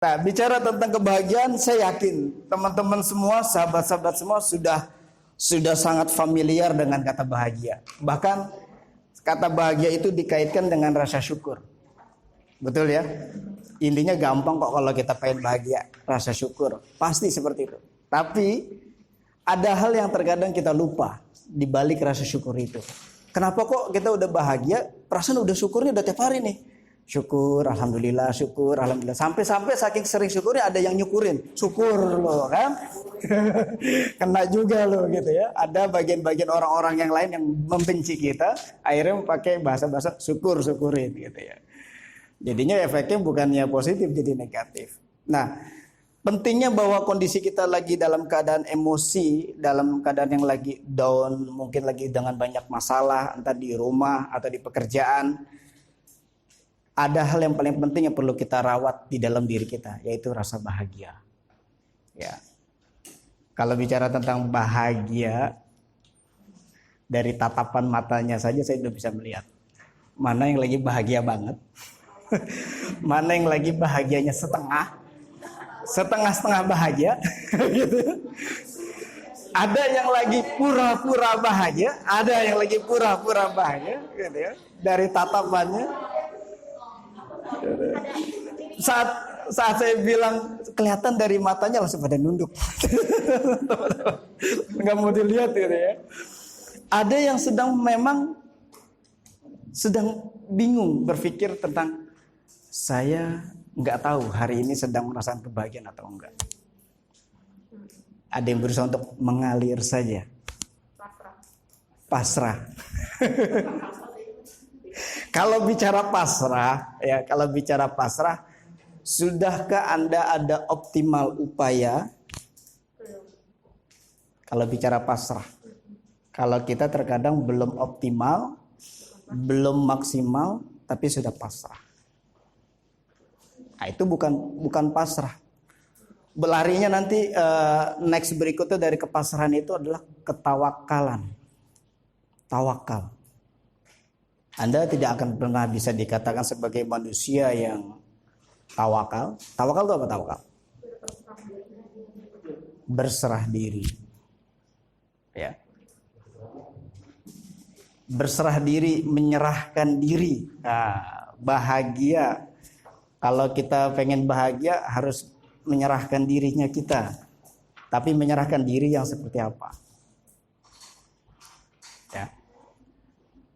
Nah, bicara tentang kebahagiaan, saya yakin teman-teman semua, sahabat-sahabat semua sudah sangat familiar dengan kata bahagia. Bahkan kata bahagia itu dikaitkan dengan rasa syukur. Betul ya? Intinya gampang kok kalau kita pengen bahagia, rasa syukur. Pasti seperti itu. Tapi ada hal yang terkadang kita lupa di balik rasa syukur itu. Kenapa kok kita udah bahagia, perasaan udah syukurnya udah tiap hari nih. Syukur, alhamdulillah, syukur, alhamdulillah. Sampai-sampai saking sering syukurnya ada yang nyukurin. Syukur loh kan. Kena juga loh gitu ya. Ada bagian-bagian orang-orang yang lain yang membenci kita. Akhirnya pakai bahasa-bahasa syukur-syukurin gitu ya. Jadinya efeknya bukannya positif jadi negatif. Nah, pentingnya bahwa kondisi kita lagi dalam keadaan emosi, dalam keadaan yang lagi down, mungkin lagi dengan banyak masalah, entah di rumah atau di pekerjaan. Ada hal yang paling penting yang perlu kita rawat di dalam diri kita, yaitu rasa bahagia. Ya. Kalau bicara tentang bahagia, dari tatapan matanya saja saya sudah bisa melihat mana yang lagi bahagia banget, mana yang lagi bahagianya setengah bahagia, gitu. Ada yang lagi pura-pura bahagia, ada yang lagi pura-pura bahagia, gitu ya. Dari tatapannya. Saat saya bilang kelihatan dari matanya langsung pada nunduk. Nggak mau dilihat gitu ya. Ada yang memang sedang bingung berpikir tentang saya nggak tahu hari ini sedang merasakan kebahagiaan atau enggak. Ada yang berusaha untuk mengalir saja. Pasrah. Kalau bicara pasrah, sudahkah Anda ada optimal upaya? Kalau bicara pasrah, kalau kita terkadang belum optimal, belum maksimal, tapi sudah pasrah. Nah, itu bukan pasrah. Belarinya nanti next berikutnya dari kepasrahan itu adalah ketawakalan. Tawakal. Anda tidak akan pernah bisa dikatakan sebagai manusia yang tawakal. Tawakal itu apa tawakal? Berserah diri. Ya. Berserah diri, menyerahkan diri. Nah, bahagia. Kalau kita pengen bahagia harus menyerahkan dirinya kita. Tapi menyerahkan diri yang seperti apa? Ya.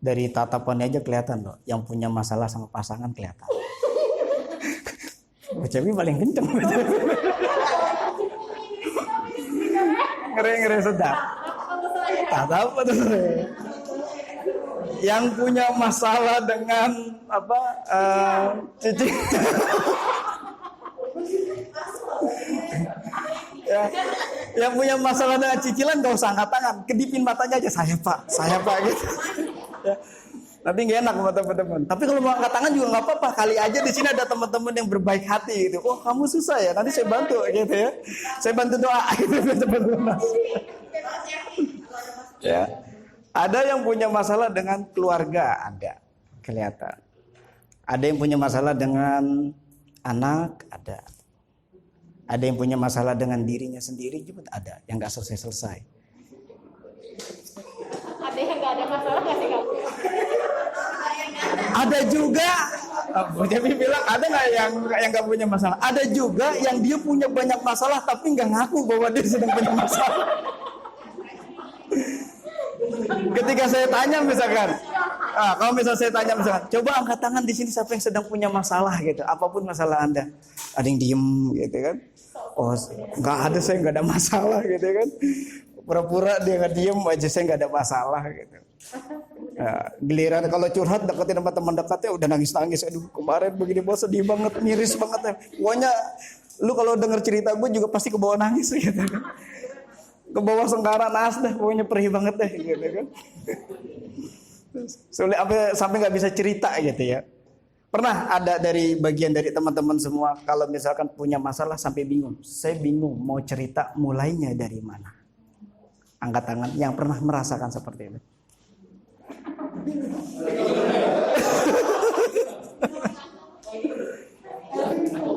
Dari tatapannya aja kelihatan loh, yang punya masalah sama pasangan kelihatan. Cepi paling kenceng. Ngeri sedap. Tak apa tuh. Yang punya masalah dengan cici. Ya, yang punya masalah dengan cicilan gak usah angkat tangan, kedipin matanya aja saya pak gitu. Ya. Nanti nggak enak sama teman-teman. Tapi kalau mau angkat tangan juga nggak apa-apa. Kali aja di sini ada teman-teman yang berbaik hati gitu. Oh kamu susah ya, nanti saya bantu gitu ya. Saya bantu doa gitu teman-teman. Ya. Ada yang punya masalah dengan keluarga, ada kelihatan. Ada yang punya masalah dengan anak, ada. Ada yang punya masalah dengan dirinya sendiri juga ada, yang nggak selesai. Ada yang nggak ada masalah nggak sih kamu? Ada juga, Jadi bilang ada nggak yang nggak punya masalah? Ada juga yang dia punya banyak masalah tapi nggak ngaku bahwa dia sedang punya masalah. Ketika saya tanya misalkan, kalau misalnya saya tanya misalkan, coba angkat tangan di sini siapa yang sedang punya masalah gitu, apapun masalah Anda. Ada yang diem gitu kan? Oh nggak ada, saya nggak ada masalah gitu kan? Pura-pura dia nggak diem aja, saya nggak ada masalah gitu. Nah, giliran kalau curhat deketin sama teman dekatnya udah nangis-nangis. Aduh kemarin begini bos, sedih banget, miris banget ya. Pokoknya lu kalau denger cerita gue juga pasti kebawa nangis gitu kan. Kebawa sengkara nas deh, pokoknya perih banget deh gitu kan. Sulit sampai nggak bisa cerita gitu ya. Pernah ada dari bagian dari teman-teman semua kalau misalkan punya masalah sampai bingung. Saya bingung mau cerita mulainya dari mana. Angkat tangan yang pernah merasakan seperti itu.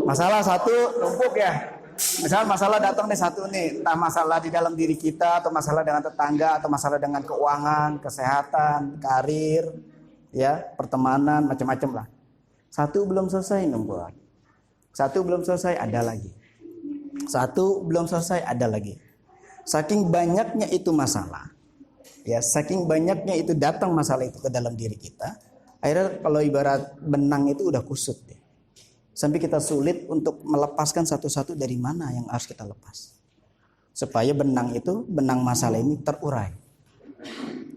Masalah satu numpuk ya. Misal masalah datang nih satu nih, entah masalah di dalam diri kita atau masalah dengan tetangga atau masalah dengan keuangan, kesehatan, karir, ya, pertemanan, macam-macam lah. Satu belum selesai numpuk. Satu belum selesai ada lagi. Satu belum selesai ada lagi. Saking banyaknya itu masalah, ya, saking banyaknya itu datang masalah itu ke dalam diri kita, akhirnya kalau ibarat benang itu udah kusut deh. Sampai kita sulit untuk melepaskan satu-satu dari mana yang harus kita lepas. Supaya benang masalah ini terurai.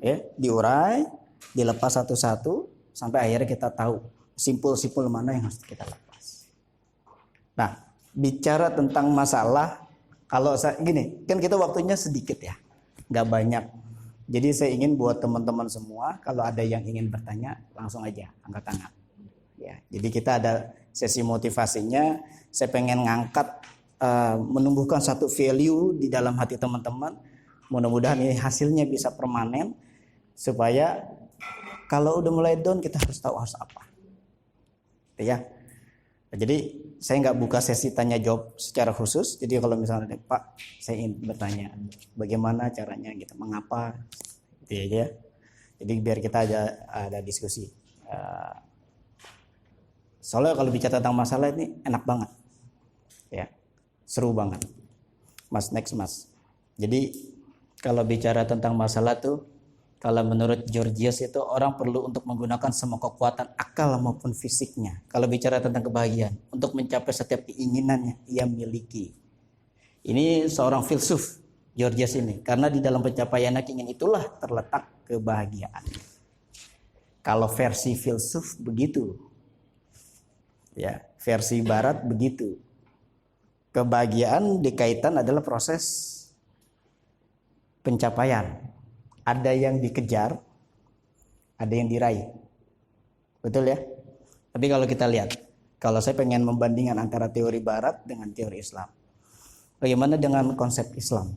Ya, diurai, dilepas satu-satu sampai akhirnya kita tahu simpul-simpul mana yang harus kita lepas. Nah, bicara tentang masalah, kalau gini, kan kita waktunya sedikit ya, nggak banyak. Jadi saya ingin buat teman-teman semua, kalau ada yang ingin bertanya, langsung aja angkat tangan. Ya, jadi kita ada sesi motivasinya. Saya pengen ngangkat, menumbuhkan satu value di dalam hati teman-teman. Mudah-mudahan ini hasilnya bisa permanen, supaya kalau udah mulai down kita harus tahu harus apa. Ya. Jadi saya nggak buka sesi tanya jawab secara khusus. Jadi kalau misalnya Pak, saya ingin bertanya bagaimana caranya gitu, mengapa, gitu ya. Jadi biar kita ada diskusi. Soalnya kalau bicara tentang masalah ini enak banget, ya, seru banget. Mas next mas. Jadi kalau bicara tentang masalah tuh, kalau menurut Georgios itu orang perlu untuk menggunakan semua kekuatan akal maupun fisiknya. Kalau bicara tentang kebahagiaan, untuk mencapai setiap keinginan yang ia miliki. Ini seorang filsuf Georgios ini, karena di dalam pencapaian keinginan itulah terletak kebahagiaan. Kalau versi filsuf begitu, ya, versi barat begitu. Kebahagiaan dikaitan adalah proses pencapaian. Ada yang dikejar, ada yang diraih. Betul ya? Tapi kalau kita lihat, kalau saya pengen membandingkan antara teori barat dengan teori Islam. Bagaimana dengan konsep Islam?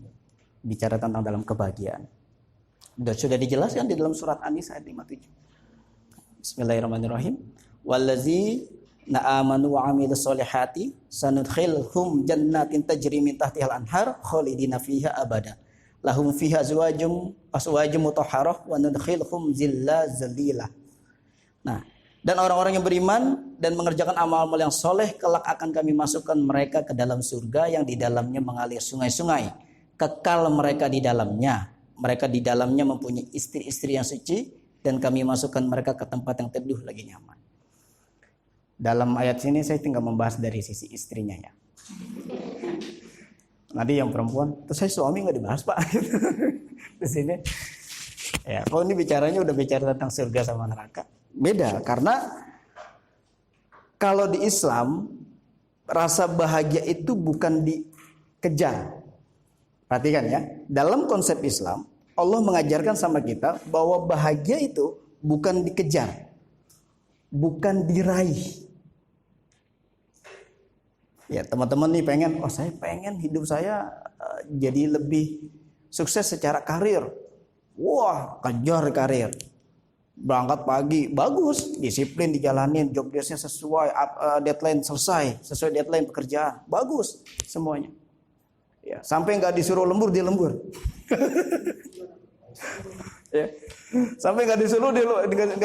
Bicara tentang dalam kebahagiaan. Sudah dijelaskan di dalam surat An-Nisa ayat 57. Bismillahirrahmanirrahim. Wallazi na'amanu wa 'amilus solihati sanudkhilhum jannatin tajri min tahtihal anhar khalidina fiha abada. Lahum fiha azwajum mutahharah wa nudkhilhum zilla zalila. Nah, dan orang-orang yang beriman dan mengerjakan amal-amal yang soleh, kelak akan kami masukkan mereka ke dalam surga yang di dalamnya mengalir sungai-sungai. Kekal mereka di dalamnya. Mereka di dalamnya mempunyai istri-istri yang suci dan kami masukkan mereka ke tempat yang teduh lagi nyaman. Dalam ayat sini saya tinggal membahas dari sisi istrinya ya. Nanti yang perempuan, terus saya suami nggak dibahas Pak. Di sini, ya. Kalau ini bicaranya udah bicara tentang surga sama neraka, beda. Karena kalau di Islam rasa bahagia itu bukan dikejar. Perhatikan ya, dalam konsep Islam Allah mengajarkan sama kita bahwa bahagia itu bukan dikejar, bukan diraih. Ya teman-teman nih pengen, saya pengen hidup saya jadi lebih sukses secara karir. Wah, kejar karir. Berangkat pagi, bagus, disiplin dijalanin, job desk-nya sesuai, deadline selesai, sesuai deadline pekerjaan, bagus semuanya. Ya, sampai nggak disuruh lembur dia lembur. Ya, sampai nggak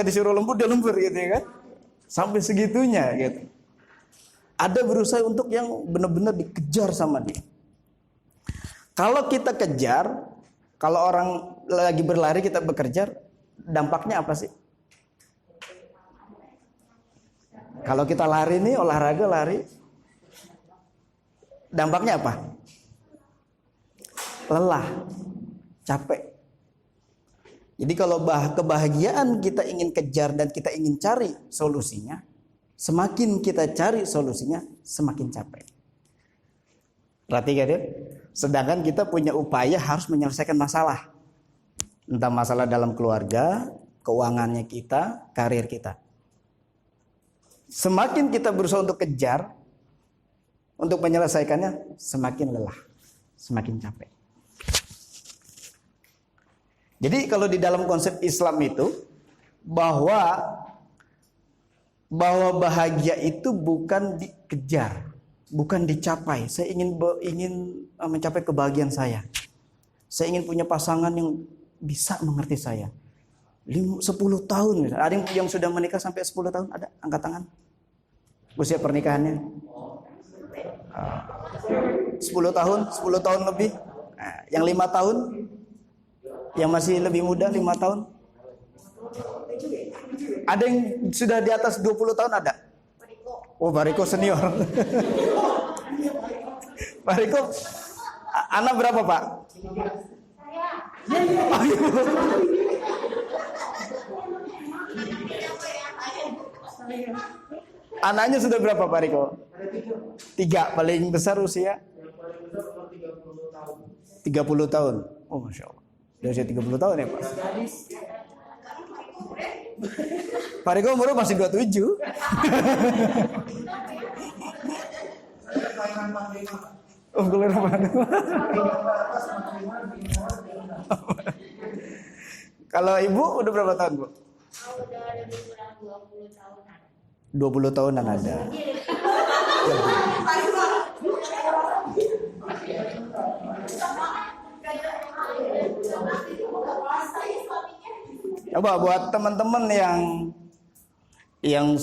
disuruh lembur dia lembur gitu ya kan? Sampai segitunya gitu. Ada berusaha untuk yang benar-benar dikejar sama dia. Kalau kita kejar, kalau orang lagi berlari kita bekerja, dampaknya apa sih? Kalau kita lari nih, olahraga lari, dampaknya apa? Lelah, capek. Jadi kalau kebahagiaan kita ingin kejar dan kita ingin cari solusinya, semakin kita cari solusinya, semakin capek. Perhatikan ya. Sedangkan kita punya upaya harus menyelesaikan masalah. Entah masalah dalam keluarga, keuangannya kita, karir kita. Semakin kita berusaha untuk kejar, untuk menyelesaikannya, semakin lelah, semakin capek. Jadi kalau di dalam konsep Islam itu, bahwa bahagia itu bukan dikejar, bukan dicapai. Saya ingin mencapai kebahagiaan saya. Saya ingin punya pasangan yang bisa mengerti saya. 10 tahun. Ada yang sudah menikah sampai 10 tahun? Ada? Angkat tangan. Usia pernikahannya? 10 tahun? 10 tahun lebih? Nah, yang 5 tahun? Yang masih lebih muda 5 tahun? Ada yang sudah di atas 20 tahun ada? Oh, Pak Riko senior. Pak Riko, anak berapa, Pak? Oh, Ibu. Anaknya sudah berapa, Pak Riko? 3. Paling besar usia? 30 tahun. Oh, Masya Allah. Sudah usia 30 tahun ya, Pak? Pak Riko umurnya masih 27. Oh, keluar apa? Kalau Ibu udah berapa tahun, Bu? Udah lebih kurang 20 tahunan. 20 tahunan ada. Coba buat teman-teman yang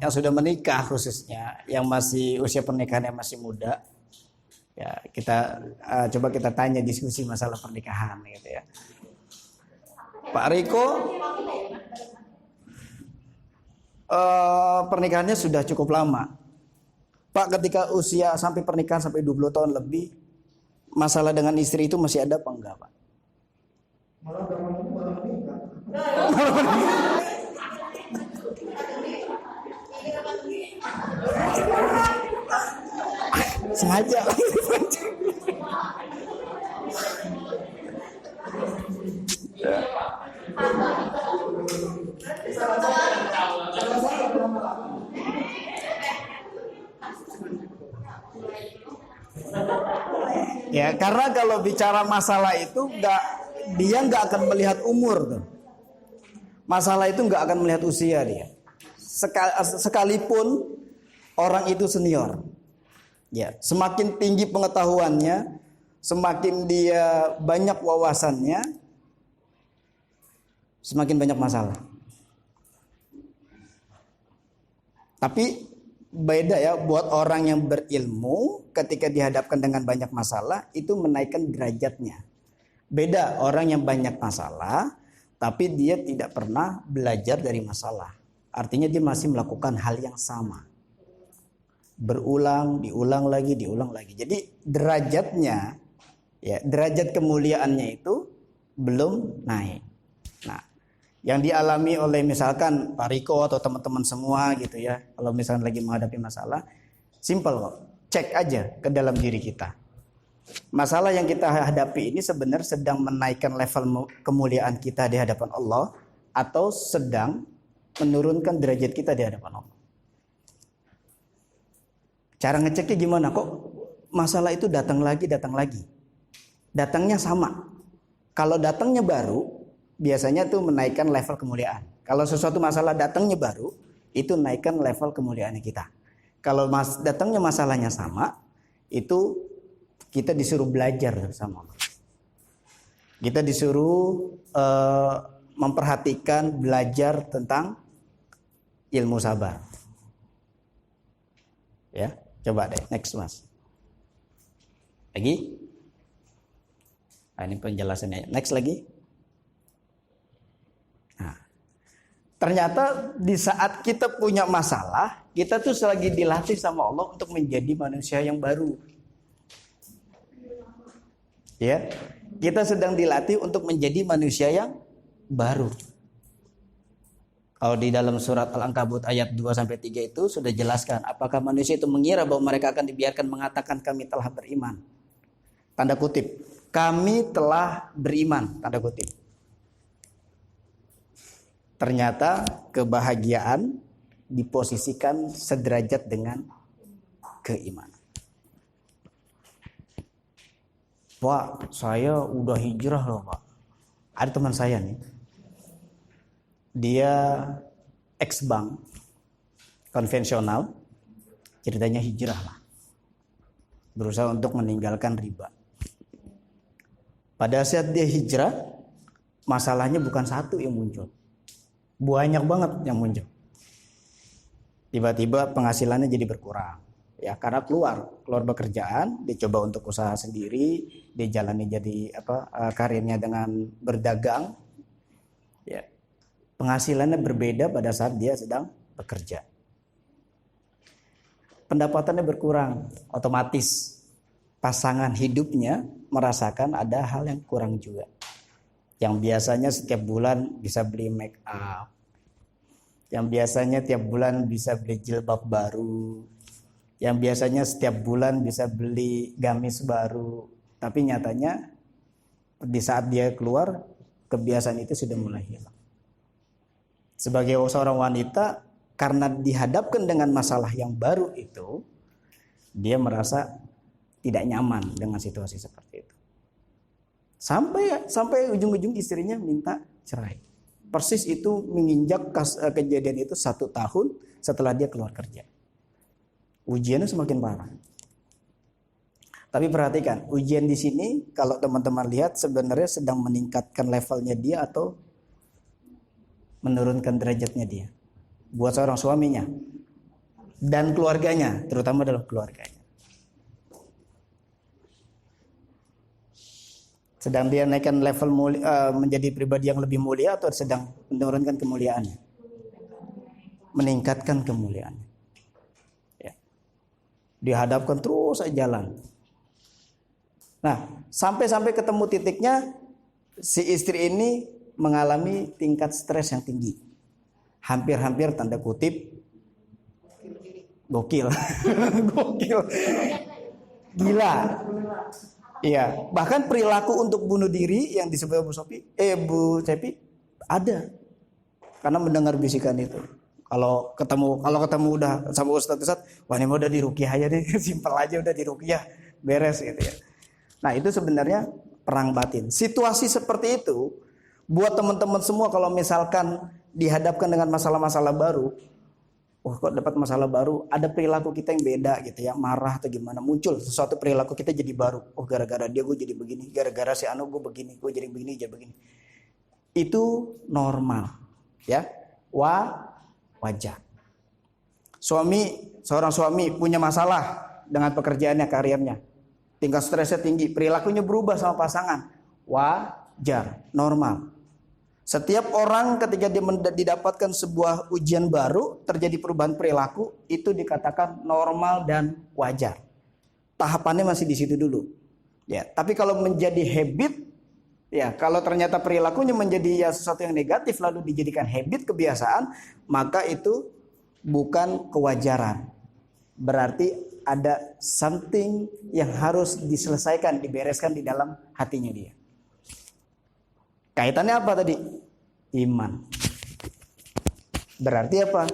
sudah menikah, khususnya yang masih usia pernikahannya masih muda, ya kita coba kita tanya, diskusi masalah pernikahan gitu ya. Pak Riko pernikahannya sudah cukup lama. Pak, ketika usia sampai pernikahan sampai 20 tahun lebih, masalah dengan istri itu masih ada apa enggak, Pak? Sengaja. Ya, karena kalau bicara masalah itu dia nggak akan melihat umur tuh. Masalah itu nggak akan melihat usia dia. Sekalipun orang itu senior. Ya, semakin tinggi pengetahuannya, semakin dia banyak wawasannya, semakin banyak masalah. Tapi beda ya, buat orang yang berilmu ketika dihadapkan dengan banyak masalah itu menaikkan derajatnya. Beda orang yang banyak masalah tapi dia tidak pernah belajar dari masalah. Artinya dia masih melakukan hal yang sama. Berulang, diulang lagi. Jadi derajatnya, ya, derajat kemuliaannya itu belum naik. Nah, yang dialami oleh misalkan Pak Riko atau teman-teman semua gitu ya, kalau misalkan lagi menghadapi masalah, simple kok. Cek aja ke dalam diri kita. Masalah yang kita hadapi ini sebenarnya sedang menaikkan level kemuliaan kita di hadapan Allah atau sedang menurunkan derajat kita di hadapan Allah. Cara ngeceknya gimana? Kok masalah itu datang lagi? Datangnya sama. Kalau datangnya baru, biasanya tuh menaikkan level kemuliaan. Kalau sesuatu masalah datangnya baru, itu naikkan level kemuliaan kita. Kalau datangnya masalahnya sama, itu kita disuruh belajar sama Allah. Kita disuruh memperhatikan, belajar tentang ilmu sabar. Ya, coba deh, next Mas. Lagi? Nah, ini penjelasannya. Next lagi. Nah, ternyata di saat kita punya masalah, kita tuh lagi dilatih sama Allah untuk menjadi manusia yang baru. Ya, kita sedang dilatih untuk menjadi manusia yang baru. Kalau di dalam surat Al-Ankabut ayat 2-3 itu sudah jelaskan apakah manusia itu mengira bahwa mereka akan dibiarkan mengatakan kami telah beriman. Tanda kutip. Kami telah beriman, tanda kutip. Ternyata kebahagiaan diposisikan sederajat dengan keimanan. Pak, saya udah hijrah loh, Pak. Ada teman saya nih. Dia ex-bank konvensional, ceritanya hijrah lah. Berusaha untuk meninggalkan riba. Pada saat dia hijrah, masalahnya bukan satu yang muncul. Banyak banget yang muncul. Tiba-tiba penghasilannya jadi berkurang. Ya, karena keluar pekerjaan, dia coba untuk usaha sendiri, dia jalani jadi karirnya dengan berdagang. Ya. Penghasilannya berbeda pada saat dia sedang bekerja. Pendapatannya berkurang, otomatis pasangan hidupnya merasakan ada hal yang kurang juga. Yang biasanya setiap bulan bisa beli make up, yang biasanya tiap bulan bisa beli jilbab baru, yang biasanya setiap bulan bisa beli gamis baru, tapi nyatanya di saat dia keluar, kebiasaan itu sudah mulai hilang. Sebagai seorang wanita, karena dihadapkan dengan masalah yang baru itu, dia merasa tidak nyaman dengan situasi seperti itu. Sampai ujung-ujung istrinya minta cerai. Persis itu menginjak kejadian itu 1 tahun setelah dia keluar kerja. Ujiannya semakin parah. Tapi perhatikan, ujian di sini kalau teman-teman lihat sebenarnya sedang meningkatkan levelnya dia atau menurunkan derajatnya dia. Buat seorang suaminya dan keluarganya, terutama dalam keluarganya. Sedang dia naikkan level menjadi pribadi yang lebih mulia atau sedang menurunkan kemuliaannya? Meningkatkan kemuliaannya. Ya. Dihadapkan terus jalan. Nah, sampai ketemu titiknya si istri ini mengalami tingkat stres yang tinggi. Hampir-hampir tanda kutip gokil. Gokil. Gila. Iya, bahkan perilaku untuk bunuh diri yang disebut Bu Cepi ada. Karena mendengar bisikan itu. Kalau ketemu udah sama Ustaz, wah ini udah diruqyah aja deh, simpel aja udah diruqyah, beres gitu ya. Nah, itu sebenarnya perang batin. Situasi seperti itu buat teman-teman semua kalau misalkan dihadapkan dengan masalah-masalah baru, kok dapat masalah baru, ada perilaku kita yang beda gitu ya, marah atau gimana, muncul sesuatu perilaku kita jadi baru. Gara-gara dia gue jadi begini, gara-gara si Anu gue begini, gue jadi begini. Itu normal, ya, wajar. Seorang suami punya masalah dengan pekerjaannya, karirnya, tingkat stresnya tinggi, perilakunya berubah sama pasangan, wajar, normal. Setiap orang ketika dia didapatkan sebuah ujian baru, terjadi perubahan perilaku, itu dikatakan normal dan wajar. Tahapannya masih di situ dulu. Ya, tapi kalau menjadi habit, ya, kalau ternyata perilakunya menjadi sesuatu yang negatif lalu dijadikan habit, kebiasaan, maka itu bukan kewajaran. Berarti ada something yang harus diselesaikan, dibereskan di dalam hatinya dia. Kaitannya apa tadi? Iman. Berarti apa?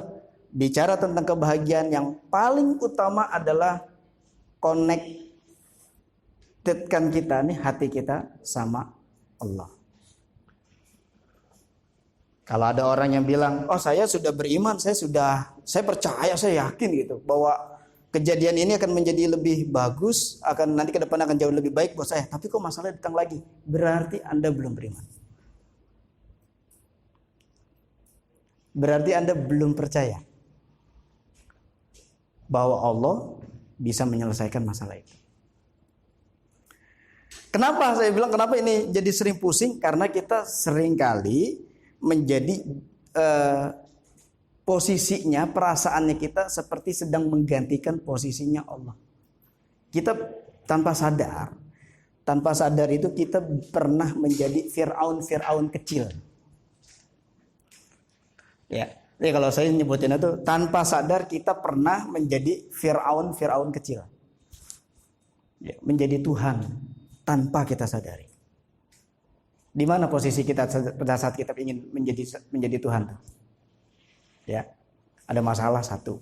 Bicara tentang kebahagiaan yang paling utama adalah connectedkan kita nih, hati kita sama Allah. Kalau ada orang yang bilang, oh saya sudah beriman, saya percaya, saya yakin gitu bahwa kejadian ini akan menjadi lebih bagus, akan nanti ke depan akan jauh lebih baik buat saya. Tapi kok masalahnya datang lagi? Berarti Anda belum beriman. Berarti Anda belum percaya bahwa Allah bisa menyelesaikan masalah itu. Kenapa saya bilang kenapa ini jadi sering pusing? Karena kita sering kali menjadi posisinya, perasaannya kita seperti sedang menggantikan posisinya Allah. Kita tanpa sadar itu kita pernah menjadi Fir'aun kecil. Ya, jadi kalau saya nyebutin itu tanpa sadar kita pernah menjadi Fir'aun kecil. Ya, menjadi Tuhan tanpa kita sadari. Di mana posisi kita pada saat kita ingin menjadi Tuhan? Ya, ada masalah satu,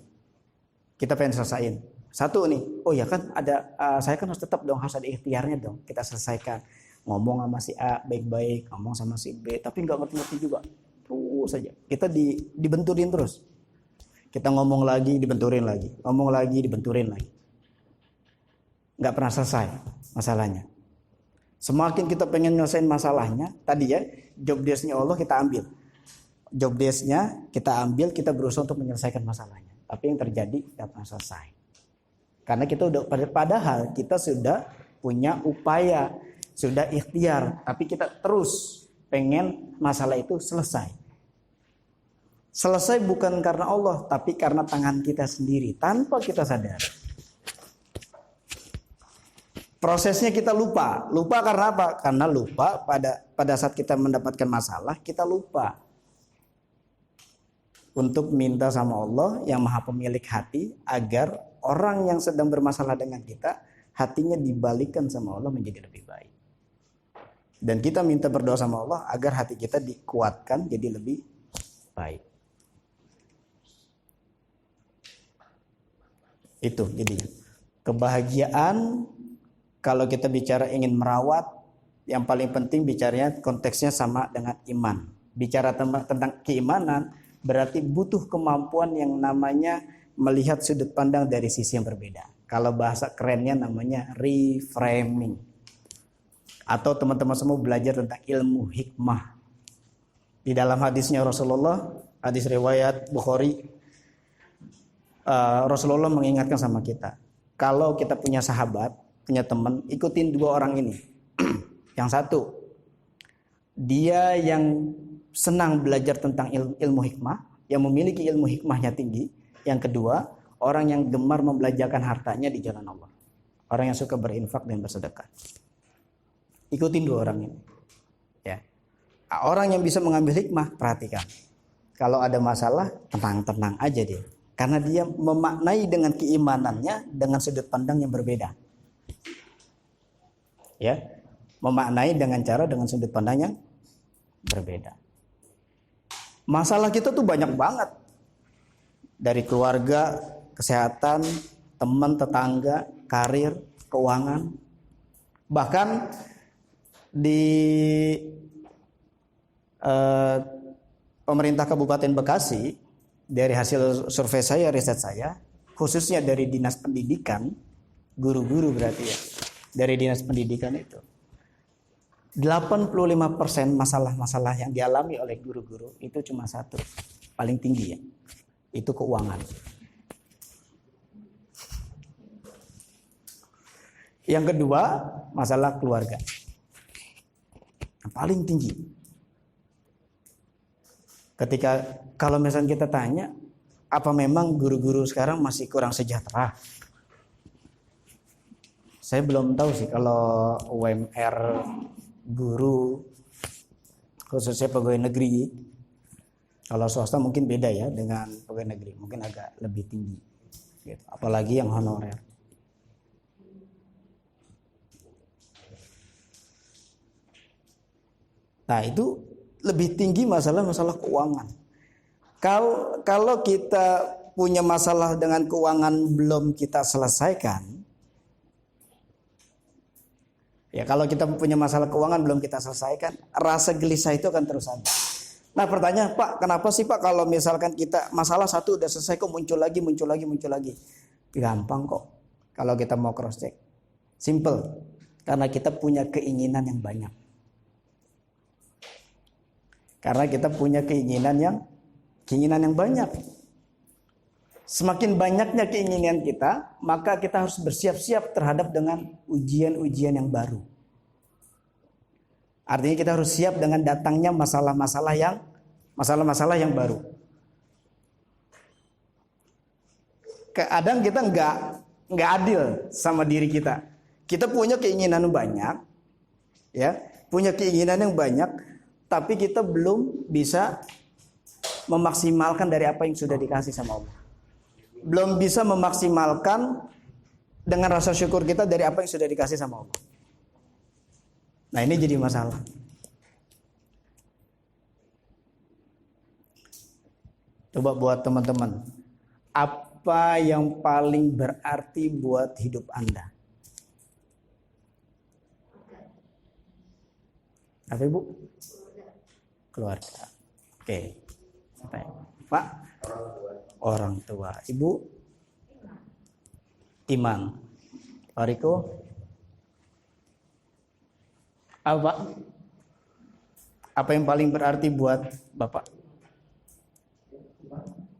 kita pengen selesaiin satu nih. Oh ya kan ada, saya kan harus tetap dong, harus ada ikhtiarnya dong. Kita selesaikan, ngomong sama si A baik-baik, ngomong sama si B, tapi nggak ngerti-ngerti juga. Terus saja kita dibenturin terus. Kita ngomong lagi, dibenturin lagi. Ngomong lagi, dibenturin lagi. Nggak pernah selesai masalahnya. Semakin kita pengen nyelesain masalahnya, tadi ya, job desk-nya Allah kita ambil. Job desk-nya kita ambil, kita berusaha untuk menyelesaikan masalahnya. Tapi yang terjadi nggak pernah selesai. Karena kita udah, padahal kita sudah punya upaya, sudah ikhtiar, tapi kita terus pengen masalah itu selesai. Selesai bukan karena Allah, tapi karena tangan kita sendiri, tanpa kita sadar. Prosesnya kita lupa. Lupa karena apa? Karena lupa pada saat kita mendapatkan masalah, kita lupa untuk minta sama Allah yang Maha Pemilik hati agar orang yang sedang bermasalah dengan kita, hatinya dibalikkan sama Allah menjadi lebih baik. Dan kita minta berdoa sama Allah agar hati kita dikuatkan jadi lebih baik. Itu jadinya. Kebahagiaan kalau kita bicara ingin merawat, yang paling penting bicaranya konteksnya sama dengan iman. Bicara tentang keimanan berarti butuh kemampuan yang namanya melihat sudut pandang dari sisi yang berbeda. Kalau bahasa kerennya namanya reframing. Atau teman-teman semua belajar tentang ilmu hikmah. Di dalam hadisnya Rasulullah, hadis riwayat Bukhari, Rasulullah mengingatkan sama kita, kalau kita punya sahabat, punya teman, ikutin dua orang ini. Yang satu, dia yang senang belajar tentang ilmu hikmah, yang memiliki ilmu hikmahnya tinggi. Yang kedua, orang yang gemar membelajarkan hartanya di jalan Allah. Orang yang suka berinfak dan bersedekah. Ikutin dua orang ini. Ya. Orang yang bisa mengambil hikmah, perhatikan. Kalau ada masalah, tenang-tenang aja dia. Karena dia memaknai dengan keimanannya dengan sudut pandang yang berbeda. Ya, memaknai dengan sudut pandang yang berbeda. Masalah kita tuh banyak banget. Dari keluarga, kesehatan, teman, tetangga, karir, keuangan. Bahkan di pemerintah Kabupaten Bekasi, dari hasil survei saya, riset saya, khususnya dari Dinas Pendidikan, guru-guru berarti ya, dari Dinas Pendidikan itu 85% masalah-masalah yang dialami oleh guru-guru itu cuma satu, paling tinggi ya, itu keuangan. Yang kedua, masalah keluarga, yang paling tinggi. Ketika kalau misalnya kita tanya, apa memang guru-guru sekarang masih kurang sejahtera? Saya belum tahu sih kalau UMR guru, khususnya pegawai negeri. Kalau swasta mungkin beda ya dengan pegawai negeri, mungkin agak lebih tinggi. Gitu. Apalagi yang honorer. Nah itu lebih tinggi masalah keuangan. Kalau kita punya masalah dengan keuangan belum kita selesaikan, ya kalau kita punya masalah keuangan belum kita selesaikan, rasa gelisah itu akan terus ada. Nah pertanyaan, Pak, kenapa sih Pak kalau misalkan kita masalah satu udah selesai kok muncul lagi? Gampang kok kalau kita mau cross check. Simple, karena kita punya keinginan yang banyak. Karena kita punya keinginan yang banyak. Semakin banyaknya keinginan kita, maka kita harus bersiap-siap terhadap dengan ujian-ujian yang baru. Artinya kita harus siap dengan datangnya masalah-masalah yang baru. Kadang kita nggak adil sama diri kita. Kita punya keinginan banyak, ya, tapi kita belum bisa memaksimalkan dari apa yang sudah dikasih sama Allah. Belum bisa memaksimalkan dengan rasa syukur kita dari apa yang sudah dikasih sama Allah. Nah ini jadi masalah. Coba buat teman-teman, apa yang paling berarti buat hidup Anda? Apa Ibu? Keluarga. Oke. Sampai. Pak? Orang tua. Ibu? Iman. Pak Riko? Apa? Apa yang paling berarti buat Bapak?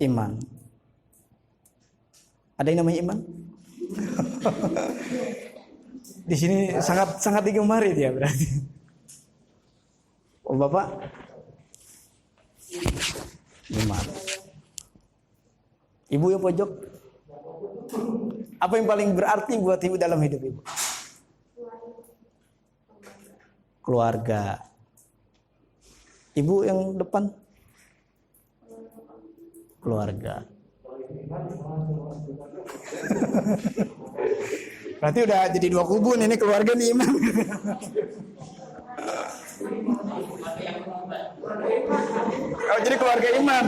Iman. Ada yang namanya Iman? Di sini sangat digemari dia berarti. Oh Bapak? Iman. Ibu yang pojok? Apa yang paling berarti buat ibu dalam hidup ibu? Keluarga. Ibu yang depan? Keluarga. Berarti udah jadi dua kubu nih, ini keluarga nih Imam. Oh jadi keluarga Iman.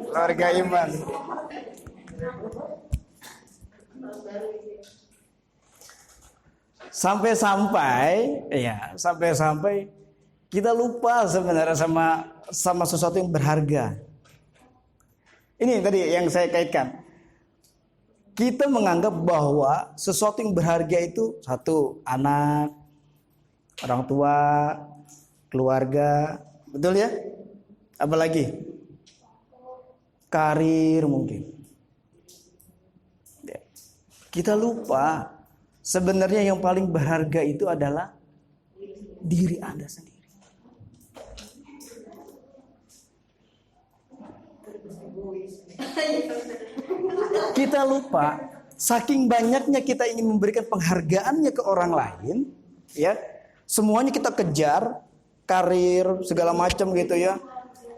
Keluarga Iman. Sampai-sampai kita lupa sebenarnya sama sesuatu yang berharga. Ini tadi yang saya kaitkan. Kita menganggap bahwa sesuatu yang berharga itu satu, anak, orang tua, keluarga, betul ya? Apalagi karir mungkin. Kita lupa sebenarnya yang paling berharga itu adalah diri Anda sendiri. Kita lupa, saking banyaknya kita ingin memberikan penghargaannya ke orang lain, ya. Semuanya kita kejar, karir segala macam gitu ya.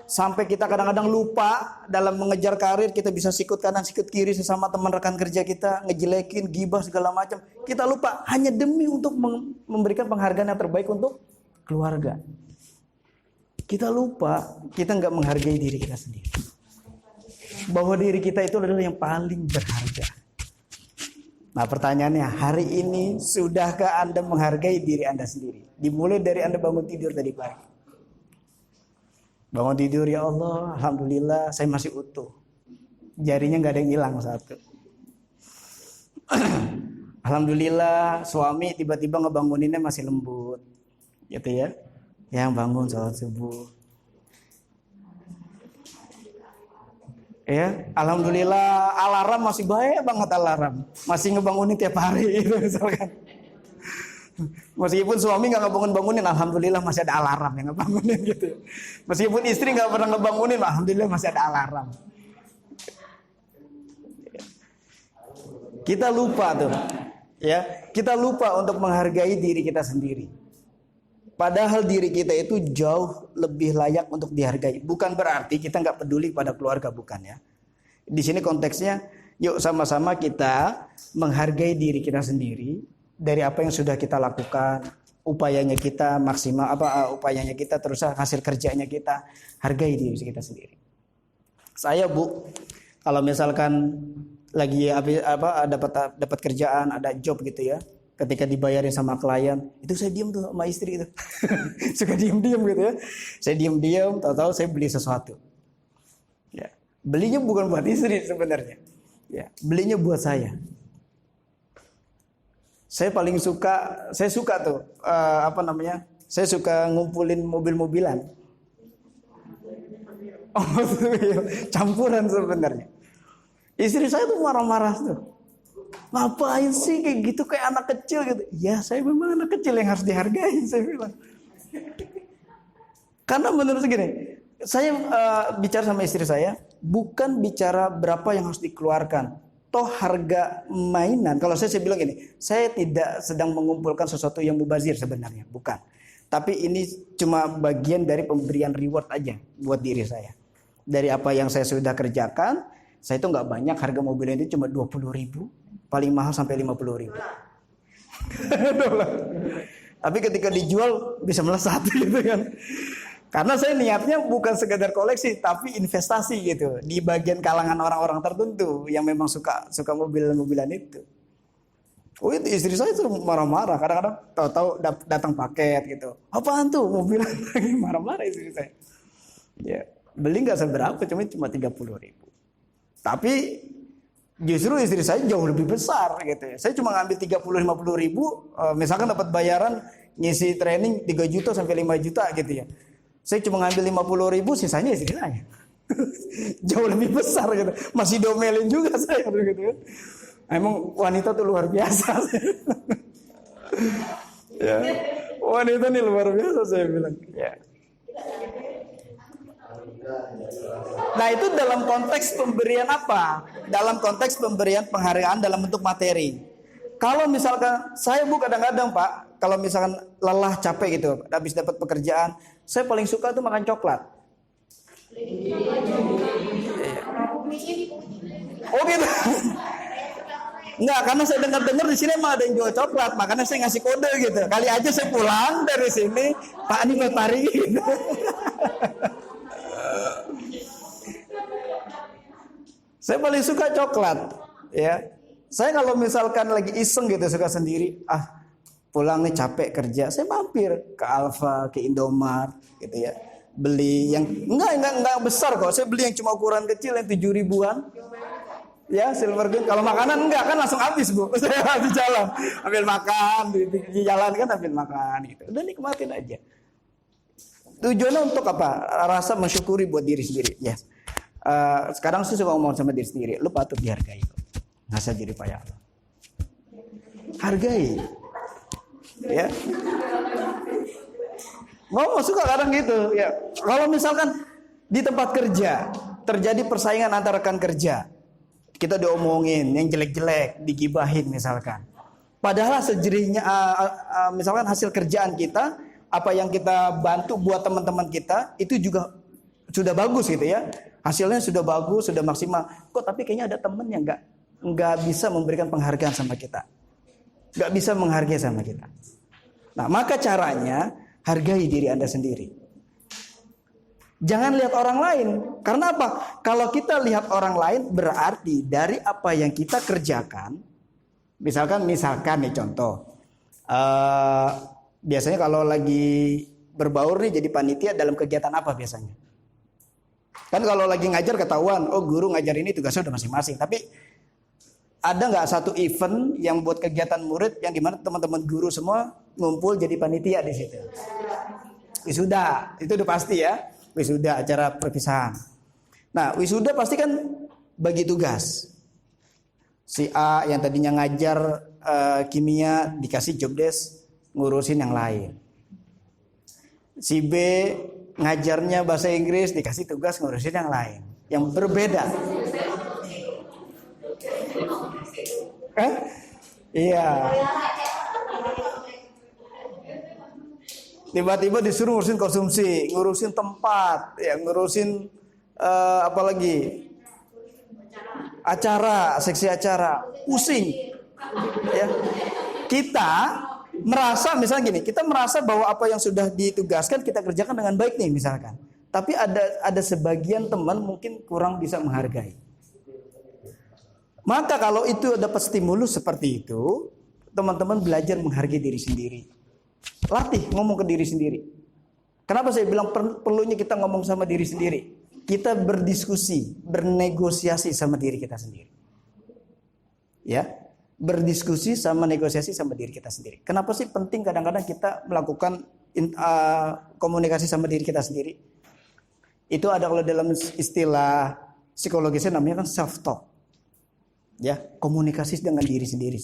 Sampai kita kadang-kadang lupa dalam mengejar karir, kita bisa sikut kanan sikut kiri sesama teman rekan kerja kita, ngejelekin, gibah segala macam. Kita lupa hanya demi untuk memberikan penghargaan yang terbaik untuk keluarga. Kita lupa, kita nggak menghargai diri kita sendiri. Bahwa diri kita itu adalah yang paling berharga. Nah pertanyaannya, hari ini sudahkah Anda menghargai diri Anda sendiri? Dimulai dari Anda bangun tidur tadi pagi. Bangun tidur, ya Allah, alhamdulillah saya masih utuh. Jarinya nggak ada yang hilang satu. Alhamdulillah suami tiba-tiba ngebanguninnya masih lembut, gitu ya. Yang bangun sholat subuh. Ya, alhamdulillah alarm masih baik banget alarm, masih ngebangunin tiap hari itu misalkan. Meskipun suami nggak ngebangunin, alhamdulillah masih ada alarm yang ngebangunin gitu. Meskipun istri nggak pernah ngebangunin, alhamdulillah masih ada alarm. Kita lupa tuh, ya, kita lupa untuk menghargai diri kita sendiri. Padahal diri kita itu jauh lebih layak untuk dihargai. Bukan berarti kita nggak peduli pada keluarga, bukan ya. Di sini konteksnya, yuk sama-sama kita menghargai diri kita sendiri dari apa yang sudah kita lakukan, upayanya kita maksimal, upayanya kita terus hasil kerjanya kita, hargai diri kita sendiri. Saya Bu, kalau misalkan lagi dapat kerjaan, ada job gitu ya. Ketika dibayarin sama klien, itu saya diam tuh sama istri itu. Suka diam-diam gitu ya. Saya diam-diam, tahu-tahu saya beli sesuatu. Ya. Belinya bukan buat istri sebenarnya. Ya, belinya buat saya. Saya suka tuh saya suka ngumpulin mobil-mobilan. Oh, campuran sebenarnya. Istri saya tuh marah-marah tuh. Ngapain sih kayak gitu, kayak anak kecil gitu. Ya saya memang anak kecil yang harus dihargai, saya bilang. Karena menurut saya gini, saya bicara sama istri saya, bukan bicara berapa yang harus dikeluarkan. Toh harga mainan, kalau saya bilang gini, saya tidak sedang mengumpulkan sesuatu yang mubazir sebenarnya, bukan. Tapi ini cuma bagian dari pemberian reward aja buat diri saya. Dari apa yang saya sudah kerjakan, saya itu nggak banyak, harga mobil itu cuma 20.000. Paling mahal sampai 50.000. Tapi ketika dijual bisa melesat gitu kan. Karena saya niatnya bukan sekedar koleksi, tapi investasi gitu di bagian kalangan orang-orang tertentu yang memang suka mobil-mobilan itu. Oh itu istri saya tuh marah-marah, kadang-kadang tahu-tahu datang paket gitu. Apaan tuh mobilan lagi, marah-marah istri saya. Ya, Beli nggak seberapa, cuma 30.000. Tapi justru istri saya jauh lebih besar gitu ya. Saya cuma ngambil 30-50.000, misalkan dapat bayaran ngisi training 3 juta sampai 5 juta gitu ya. Saya cuma ngambil 50.000, sisanya istri saya. Jauh lebih besar gitu. Masih domelin juga saya gitu ya. Emang wanita tuh luar biasa. Ya. Wanita nih luar biasa saya bilang. Ya. Nah itu dalam konteks pemberian apa? Dalam konteks pemberian penghargaan dalam bentuk materi. Kalau misalkan saya kadang-kadang Pak, kalau misalkan lelah capek gitu, habis dapat pekerjaan, saya paling suka tuh makan coklat. Oh gitu. Enggak, karena saya dengar-dengar di sini emang ada yang jual coklat, makanya saya ngasih kode gitu. Kali aja saya pulang dari sini, Pak ini matahari gitu. Saya paling suka coklat, ya. Saya kalau misalkan lagi iseng gitu suka sendiri, pulang nih capek kerja, saya mampir ke Alfa, ke Indomart, gitu ya. Beli yang enggak besar kok. Saya beli yang cuma ukuran kecil yang 7.000-an. Ya, silver gun. Kalau makanan enggak kan langsung habis, Bu. Saya di jalan ambil makan, di jalan kan ambil makan gitu. Udah nikmatin aja. Tujuannya untuk apa? Rasa mensyukuri buat diri sendiri. Ya. Sekarang sih suka ngomong sama diri sendiri, lu patut dihargai kok. Nggak usah jadi payah. Hargai. Ya. Ngomong suka kadang gitu, ya. Kalau misalkan di tempat kerja terjadi persaingan antara rekan kerja, kita diomongin yang jelek-jelek, digibahin misalkan. Padahal sejerinya misalkan hasil kerjaan kita, apa yang kita bantu buat teman-teman kita itu juga sudah bagus gitu ya. Hasilnya sudah bagus, sudah maksimal. Kok tapi kayaknya ada temen yang nggak bisa memberikan penghargaan sama kita, nggak bisa menghargai sama kita. Nah maka caranya hargai diri Anda sendiri. Jangan lihat orang lain. Karena apa? Kalau kita lihat orang lain berarti dari apa yang kita kerjakan. Misalkan nih contoh. Biasanya kalau lagi berbaur nih jadi panitia dalam kegiatan apa biasanya? Kan kalau lagi ngajar ketahuan, oh guru ngajar ini tugasnya udah masing-masing. Tapi ada nggak satu event yang buat kegiatan murid yang dimana teman-teman guru semua ngumpul jadi panitia di situ? Wisuda, itu udah pasti ya. Wisuda, acara perpisahan. Nah, wisuda pasti kan bagi tugas. Si A yang tadinya ngajar kimia dikasih job desk ngurusin yang lain. Si B ngajarnya bahasa Inggris dikasih tugas ngurusin yang lain, yang berbeda. Iya. Tiba-tiba disuruh ngurusin konsumsi, ngurusin tempat, ya ngurusin apalagi acara, seksi acara, pusing. Ya. Kita merasa misalnya gini, kita merasa bahwa apa yang sudah ditugaskan kita kerjakan dengan baik nih misalkan. Tapi ada sebagian teman mungkin kurang bisa menghargai. Maka kalau itu dapat stimulus seperti itu, teman-teman belajar menghargai diri sendiri. Latih ngomong ke diri sendiri. Kenapa saya bilang perlunya kita ngomong sama diri sendiri? Kita berdiskusi, bernegosiasi sama diri kita sendiri. Ya, berdiskusi sama negosiasi sama diri kita sendiri. Kenapa sih penting kadang-kadang kita melakukan komunikasi sama diri kita sendiri? Itu ada kalau dalam istilah psikologisnya namanya kan self talk. Ya, komunikasi dengan diri sendiri.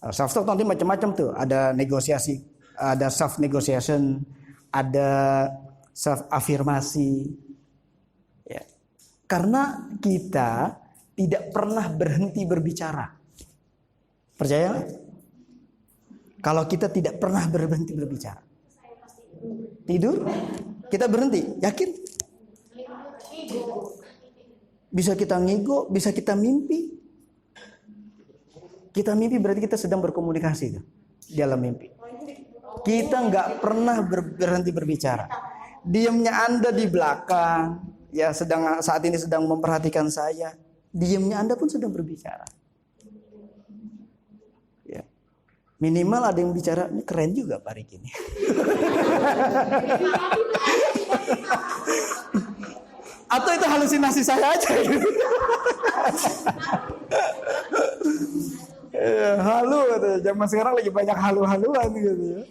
Self talk nanti macam-macam tuh, ada negosiasi, ada self negotiation, ada self afirmasi. Ya. Karena kita tidak pernah berhenti berbicara. Percaya nggak? Kalau kita tidak pernah berhenti berbicara. Tidur, kita berhenti. Yakin? Bisa kita ngigo, bisa kita mimpi. Kita mimpi berarti kita sedang berkomunikasi tuh, dalam mimpi. Kita nggak pernah berhenti berbicara. Diamnya Anda di belakang, ya saat ini sedang memperhatikan saya. Diamnya Anda pun sedang berbicara. Ya. Minimal ada yang bicara, ini keren juga Pak Riki ini. Atau itu halusinasi saya aja gitu. Halu katanya. Zaman sekarang lagi banyak halu-haluan gitu ya.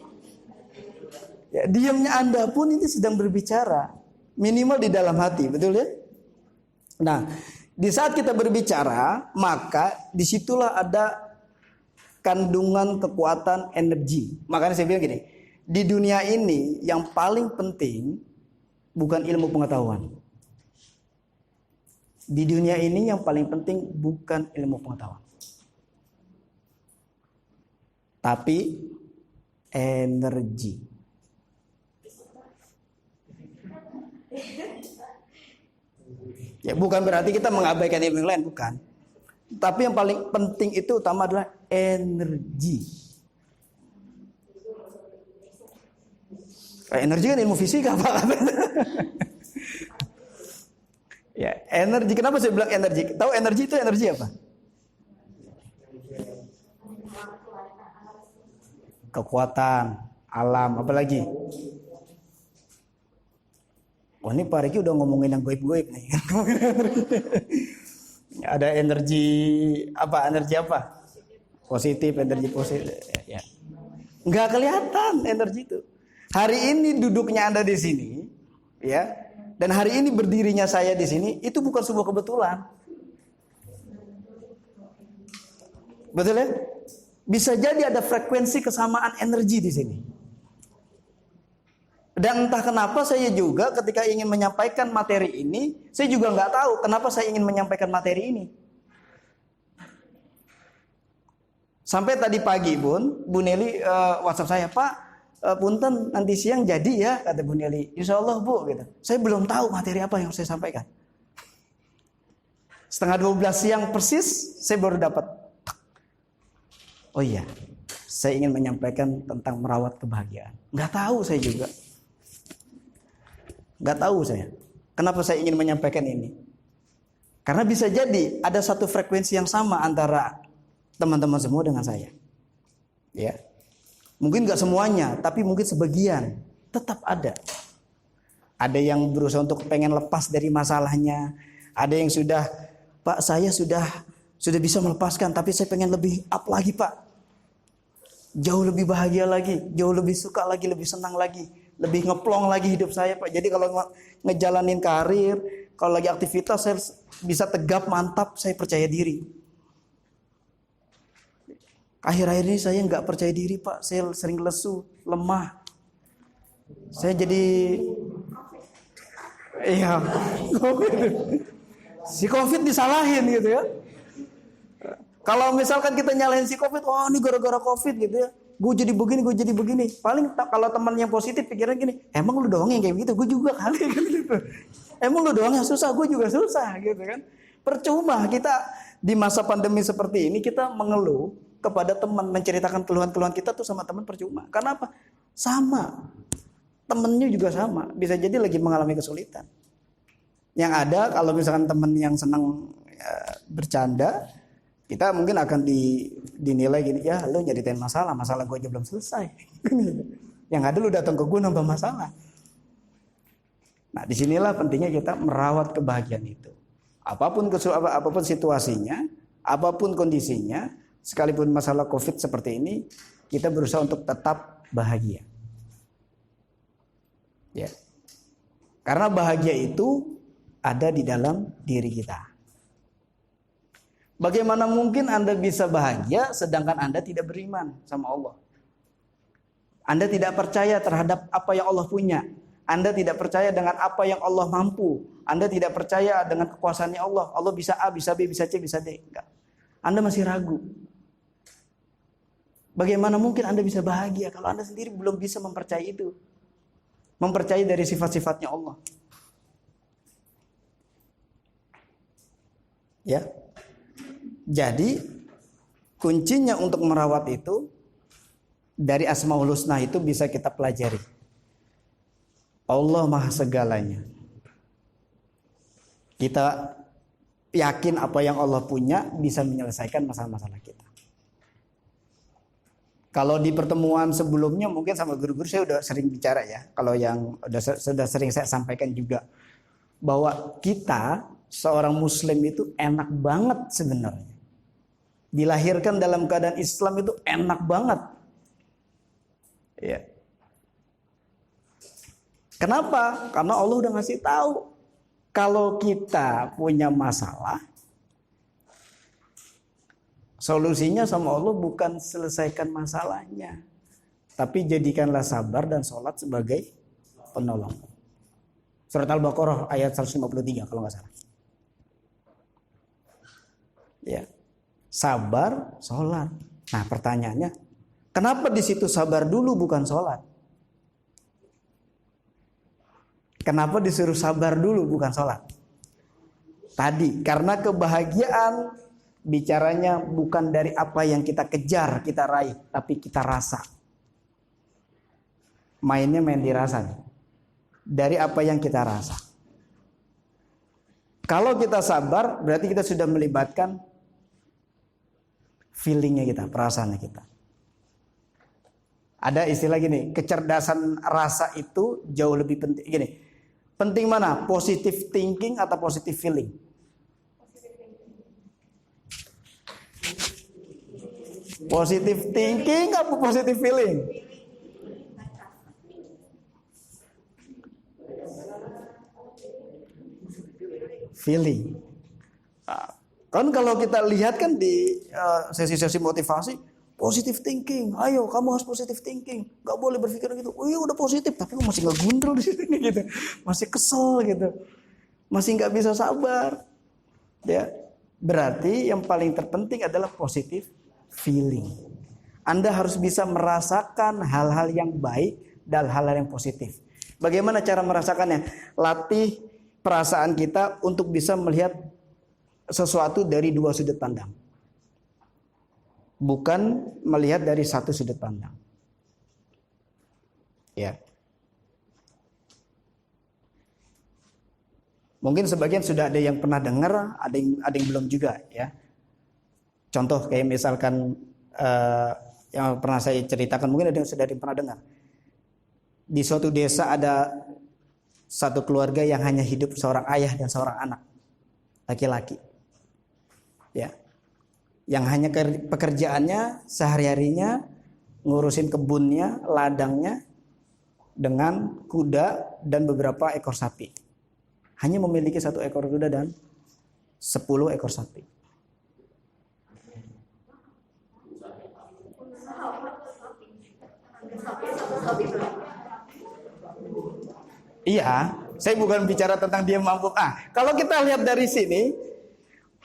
Ya, diamnya Anda pun itu sedang berbicara. Minimal di dalam hati, betul ya? Nah, di saat kita berbicara, maka disitulah ada kandungan kekuatan energi. Makanya saya bilang gini, di dunia ini yang paling penting bukan ilmu pengetahuan. Di dunia ini yang paling penting bukan ilmu pengetahuan, tapi energi. Ya, bukan berarti kita mengabaikan ilmu yang lain, bukan. Tapi yang paling penting itu utama adalah energi. Energi kan ilmu fisika, Pak. Ya, energi. Kenapa saya bilang energi? Tahu energi itu energi apa? Kekuatan alam, apalagi? Oh, ini Pak Riki udah ngomongin yang goib-goib nih. Ada energi apa? Energi apa? Positif, energi positif. Ya. Nggak kelihatan energi itu. Hari ini duduknya Anda di sini, ya, dan hari ini berdirinya saya di sini, itu bukan sebuah kebetulan. Betul ya? Bisa jadi ada frekuensi kesamaan energi di sini. Dan entah kenapa saya juga ketika ingin menyampaikan materi ini, saya juga nggak tahu kenapa saya ingin menyampaikan materi ini. Sampai tadi pagi pun Bu Nelly WhatsApp saya, Pak, punten nanti siang jadi ya, kata Bu Nelly. Insya Allah Bu, gitu. Saya belum tahu materi apa yang saya sampaikan. Setengah 12 siang persis saya baru dapat. Oh iya, saya ingin menyampaikan tentang merawat kebahagiaan. Nggak tahu saya juga. Nggak tahu saya. Kenapa saya ingin menyampaikan ini? Karena bisa jadi ada satu frekuensi yang sama antara teman-teman semua dengan saya. Ya. Mungkin nggak semuanya, tapi mungkin sebagian tetap ada. Ada yang berusaha untuk pengen lepas dari masalahnya. Ada yang sudah, Pak, saya sudah bisa melepaskan, tapi saya pengen lebih up lagi, Pak. Jauh lebih bahagia lagi, jauh lebih suka lagi, lebih senang lagi, lebih ngeplong lagi hidup saya, Pak. Jadi kalau ngejalanin karir, kalau lagi aktivitas saya bisa tegap, mantap, saya percaya diri. Akhir-akhir ini saya nggak percaya diri, Pak. Saya sering lesu, lemah. Saya jadi, iya, si COVID disalahin gitu ya. Kalau misalkan kita nyalahin si COVID, wah ini gara-gara COVID gitu ya. Gue jadi begini. Paling kalau teman yang positif pikiran gini, emang lu doang yang kayak begitu, gue juga kali gitu. Emang lu doang yang susah, gue juga susah gitu kan. Percuma kita di masa pandemi seperti ini kita mengeluh kepada teman, menceritakan keluhan-keluhan kita tuh sama teman percuma. Karena apa? Sama. Temennya juga sama. Bisa jadi lagi mengalami kesulitan. Yang ada kalau misalkan teman yang senang bercanda, kita mungkin akan dinilai gini, ya lu nyeritain masalah gue aja belum selesai. Yang ada lu datang ke gue nambah masalah. Nah, disinilah pentingnya kita merawat kebahagiaan itu. Apapun situasinya, apapun kondisinya, sekalipun masalah COVID seperti ini, kita berusaha untuk tetap bahagia. Ya. Karena bahagia itu ada di dalam diri kita. Bagaimana mungkin Anda bisa bahagia sedangkan Anda tidak beriman sama Allah? Anda tidak percaya terhadap apa yang Allah punya. Anda tidak percaya dengan apa yang Allah mampu. Anda tidak percaya dengan kekuasaannya Allah. Allah bisa A, bisa B, bisa C, bisa D. Enggak. Anda masih ragu. Bagaimana mungkin Anda bisa bahagia kalau Anda sendiri belum bisa mempercayai itu? Mempercayai dari sifat-sifatnya Allah. Ya. Jadi kuncinya untuk merawat itu dari Asmaul Husna itu bisa kita pelajari. Allah Maha Segalanya. Kita yakin apa yang Allah punya bisa menyelesaikan masalah-masalah kita. Kalau di pertemuan sebelumnya mungkin sama guru-guru saya udah sering bicara ya. Kalau yang sudah sering saya sampaikan juga bahwa kita seorang muslim itu enak banget sebenarnya. Dilahirkan dalam keadaan Islam itu enak banget. Ya. Kenapa? Karena Allah udah ngasih tahu kalau kita punya masalah, solusinya sama Allah bukan selesaikan masalahnya, tapi jadikanlah sabar dan sholat sebagai penolong. Surat Al-Baqarah ayat 153 kalau nggak salah. Ya, sabar, sholat. Nah pertanyaannya, kenapa di situ sabar dulu bukan sholat? Kenapa disuruh sabar dulu bukan sholat? Tadi karena kebahagiaan bicaranya bukan dari apa yang kita kejar, kita raih, tapi kita rasa. Mainnya main di rasa. Dari apa yang kita rasa. Kalau kita sabar, berarti kita sudah melibatkan feelingnya kita, perasaannya kita. Ada istilah gini, kecerdasan rasa itu jauh lebih penting. Gini, penting mana? Positive thinking atau positive feeling? Positive thinking apa positive feeling? Feeling. Kan kalau kita lihat kan di sesi-sesi motivasi, positive thinking. Ayo kamu harus positive thinking. Gak boleh berpikir gitu. Oh iya udah positif, tapi masih nggak gundul di sini gitu. Masih kesel gitu. Masih nggak bisa sabar. Ya, berarti yang paling terpenting adalah positive feeling. Anda harus bisa merasakan hal-hal yang baik dan hal-hal yang positif. Bagaimana cara merasakannya? Latih perasaan kita untuk bisa melihat sesuatu dari dua sudut pandang. Bukan melihat dari satu sudut pandang. Ya. Mungkin sebagian sudah ada yang pernah dengar, ada yang belum juga ya. Contoh kayak misalkan yang pernah saya ceritakan, mungkin ada yang sudah pernah dengar. Di suatu desa ada satu keluarga yang hanya hidup seorang ayah dan seorang anak laki-laki. Ya. Yang hanya pekerjaannya sehari-harinya ngurusin kebunnya, ladangnya dengan kuda dan beberapa ekor sapi. Hanya memiliki 1 ekor kuda dan 10 ekor sapi. Iya, saya bukan bicara tentang dia mampu. Kalau kita lihat dari sini,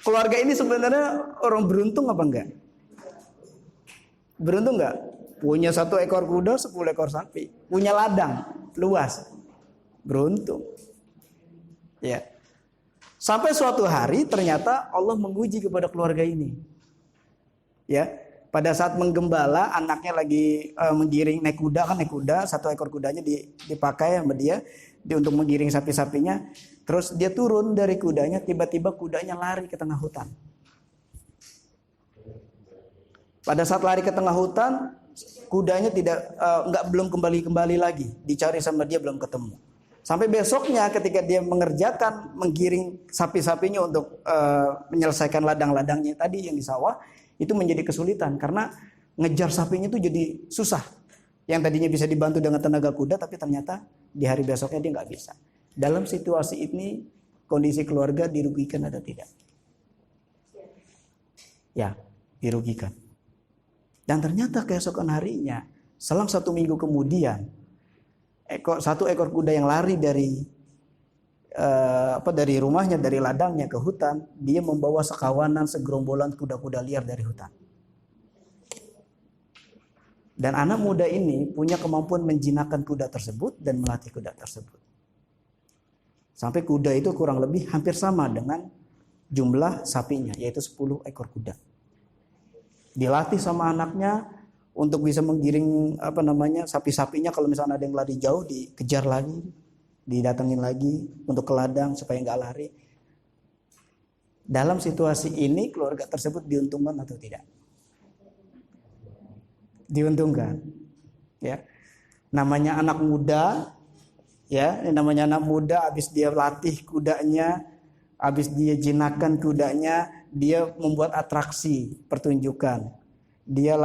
keluarga ini sebenarnya orang beruntung apa enggak? Beruntung enggak? Punya 1 ekor kuda, 10 ekor sapi. Punya ladang luas. Beruntung. Ya. Sampai suatu hari ternyata Allah menguji kepada keluarga ini. Ya. Pada saat menggembala, anaknya lagi menggiring naik kuda, 1 ekor kudanya dipakai sama dia untuk menggiring sapi-sapinya. Terus dia turun dari kudanya, tiba-tiba kudanya lari ke tengah hutan. Pada saat lari ke tengah hutan, kudanya belum kembali lagi, dicari sama dia belum ketemu. Sampai besoknya ketika dia menggiring sapi-sapinya untuk menyelesaikan ladang-ladangnya tadi yang di sawah, itu menjadi kesulitan karena ngejar sapinya itu jadi susah. Yang tadinya bisa dibantu dengan tenaga kuda, tapi ternyata di hari besoknya dia nggak bisa. Dalam situasi ini, kondisi keluarga dirugikan atau tidak? Ya, dirugikan. Dan ternyata keesokan harinya, selang 1 minggu kemudian, 1 ekor kuda yang lari dari rumahnya, dari ladangnya ke hutan, dia membawa sekawanan, segerombolan kuda-kuda liar dari hutan. Dan anak muda ini punya kemampuan menjinakkan kuda tersebut dan melatih kuda tersebut. Sampai kuda itu kurang lebih hampir sama dengan jumlah sapinya, yaitu 10 ekor kuda. Dilatih sama anaknya untuk bisa menggiring sapi-sapinya, kalau misalnya ada yang lari jauh dikejar lagi, didatengin lagi untuk ke ladang supaya nggak lari. Dalam situasi ini keluarga tersebut diuntungkan atau tidak? diuntungkan. Ya. Namanya anak muda, ya, namanya anak muda habis dia latih kudanya, habis dia jinakan kudanya, dia membuat atraksi pertunjukan. Dia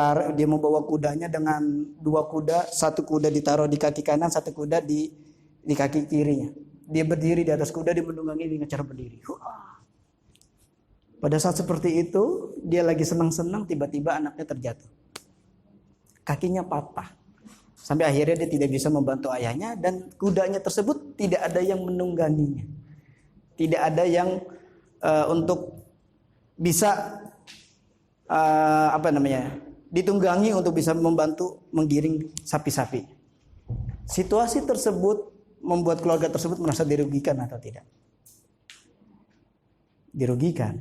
membawa kudanya dengan 2 kuda, 1 kuda ditaruh di kaki kanan, 1 kuda di kaki kirinya. Dia berdiri di atas kuda, dia menunggangi dengan cara berdiri. Pada saat seperti itu, dia lagi senang-senang, tiba-tiba anaknya terjatuh. Kakinya patah. Sampai akhirnya dia tidak bisa membantu ayahnya, dan kudanya tersebut tidak ada yang menungganginya. Tidak ada yang untuk bisa ditunggangi untuk bisa membantu menggiring sapi-sapi. Situasi tersebut membuat keluarga tersebut merasa dirugikan atau tidak? Dirugikan.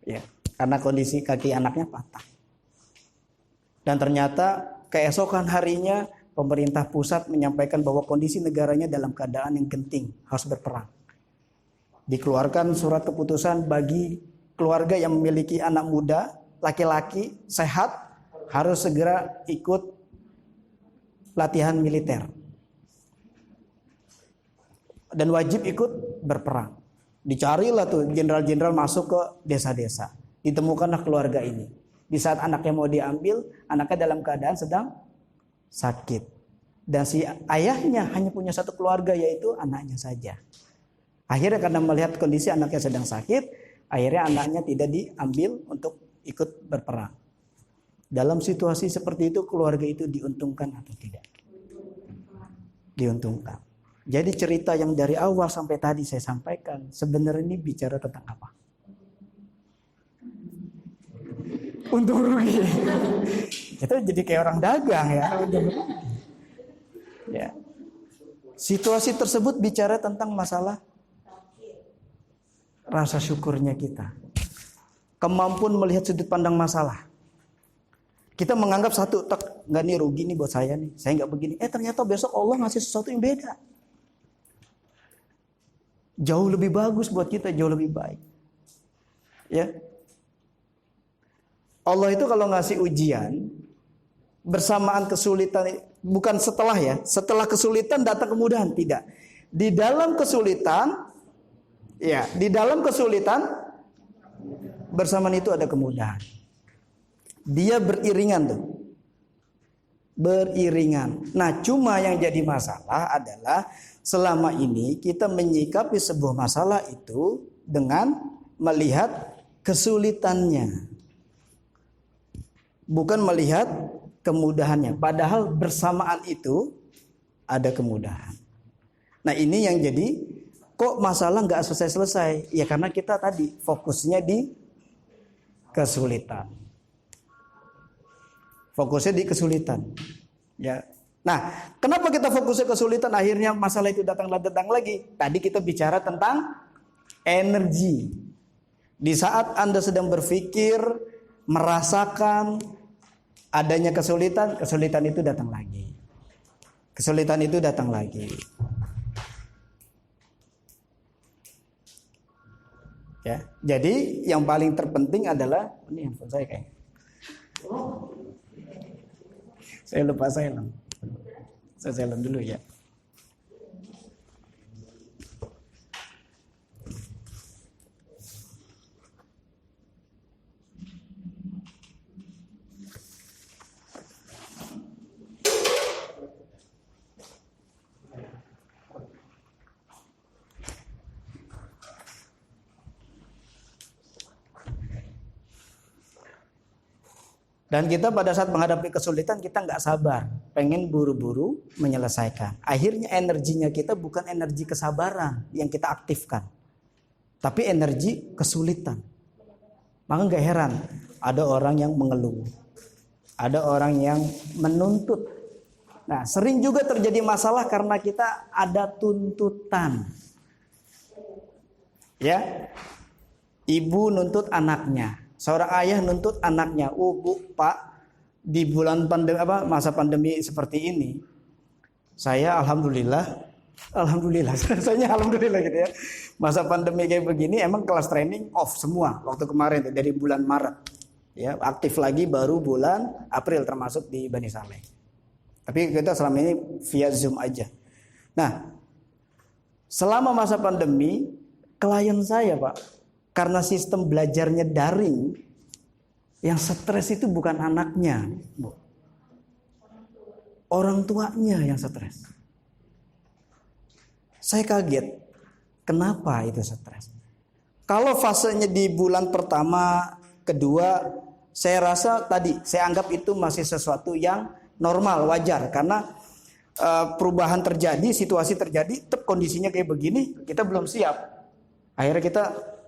Ya, karena kondisi kaki anaknya patah. Dan ternyata keesokan harinya pemerintah pusat menyampaikan bahwa kondisi negaranya dalam keadaan yang genting, harus berperang. Dikeluarkan surat keputusan bagi keluarga yang memiliki anak muda, laki-laki, sehat, harus segera ikut latihan militer. Dan wajib ikut berperang. Dicarilah tuh jenderal-jenderal masuk ke desa-desa. Ditemukanlah keluarga ini. Di saat anaknya mau diambil, anaknya dalam keadaan sedang sakit. Dan si ayahnya hanya punya 1 keluarga, yaitu anaknya saja. Akhirnya karena melihat kondisi anaknya sedang sakit, akhirnya anaknya tidak diambil untuk ikut berperang. Dalam situasi seperti itu, keluarga itu diuntungkan atau tidak? Diuntungkan. Jadi cerita yang dari awal sampai tadi saya sampaikan, sebenarnya ini bicara tentang apa? Untung rugi. Itu jadi kayak orang dagang ya. Ya. Situasi tersebut bicara tentang masalah rasa syukurnya kita. Kemampuan melihat sudut pandang masalah. Kita menganggap satu, nggak nih rugi nih buat saya nih. Saya nggak begini. Ternyata besok Allah ngasih sesuatu yang beda. Jauh lebih bagus buat kita, jauh lebih baik. Ya. Allah itu kalau ngasih ujian bersamaan kesulitan, bukan setelah ya, setelah kesulitan datang kemudahan, tidak. Di dalam kesulitan, ya, di dalam kesulitan bersamaan itu ada kemudahan. Dia beriringan tuh. Beriringan. Nah, cuma yang jadi masalah adalah selama ini kita menyikapi sebuah masalah itu dengan melihat kesulitannya. Bukan melihat kemudahannya. Padahal bersamaan itu ada kemudahan. Nah, ini yang jadi kok masalah nggak selesai-selesai. Ya karena kita tadi fokusnya di kesulitan. Fokusnya di kesulitan. Ya. Nah, kenapa kita fokusnya kesulitan? Akhirnya masalah itu datang lagi. Tadi kita bicara tentang energi. Di saat Anda sedang berpikir, merasakan adanya kesulitan, kesulitan itu datang lagi. Kesulitan itu datang lagi. Ya, jadi yang paling terpenting adalah ini handphone saya kayaknya. Saya lupa silent. Saya silent dulu ya. Dan kita pada saat menghadapi kesulitan kita nggak sabar, pengen buru-buru menyelesaikan. Akhirnya energinya kita bukan energi kesabaran yang kita aktifkan, tapi energi kesulitan. Maka nggak heran ada orang yang mengeluh, ada orang yang menuntut. Nah, sering juga terjadi masalah karena kita ada tuntutan. Ya, ibu nuntut anaknya. Seorang ayah nuntut anaknya, Bu, Pak, di bulan pandemi masa pandemi seperti ini, saya alhamdulillah, rasanya alhamdulillah gitu ya. Masa pandemi kayak begini emang kelas training off semua waktu kemarin dari bulan Maret. Ya, aktif lagi baru bulan April termasuk di Bani Saleh. Tapi kita selama ini via Zoom aja. Nah, selama masa pandemi, klien saya Pak, karena sistem belajarnya daring, yang stres itu bukan anaknya, Bu. Orang tuanya yang stres. Saya kaget, kenapa itu stres? Kalau fasenya di bulan pertama, kedua, saya rasa tadi, saya anggap itu masih sesuatu yang normal, wajar. Karena perubahan terjadi, situasi terjadi, tetap kondisinya kayak begini, kita belum siap. Akhirnya kita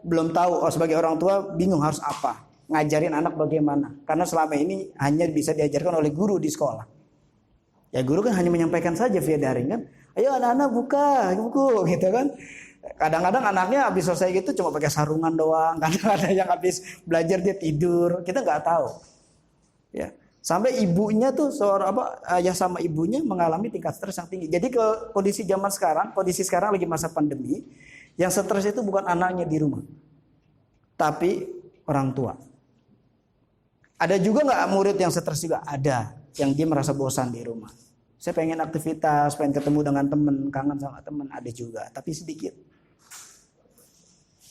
belum tahu, sebagai orang tua bingung harus apa. Ngajarin anak bagaimana. Karena selama ini hanya bisa diajarkan oleh guru di sekolah. Ya guru kan hanya menyampaikan saja via daring kan. Ayo anak-anak buka buku gitu kan. Kadang-kadang anaknya habis selesai gitu cuma pakai sarungan doang. Kadang ada yang habis belajar dia tidur. Kita nggak tahu. Ya. Sampai ibunya tuh ayah sama ibunya mengalami tingkat stres yang tinggi. Jadi ke kondisi zaman sekarang, kondisi sekarang lagi masa pandemi, yang stres itu bukan anaknya di rumah, tapi orang tua. Ada juga nggak murid yang stres juga? Ada, yang dia merasa bosan di rumah. Saya pengen aktivitas, pengen ketemu dengan teman, kangen sama teman, ada juga, tapi sedikit.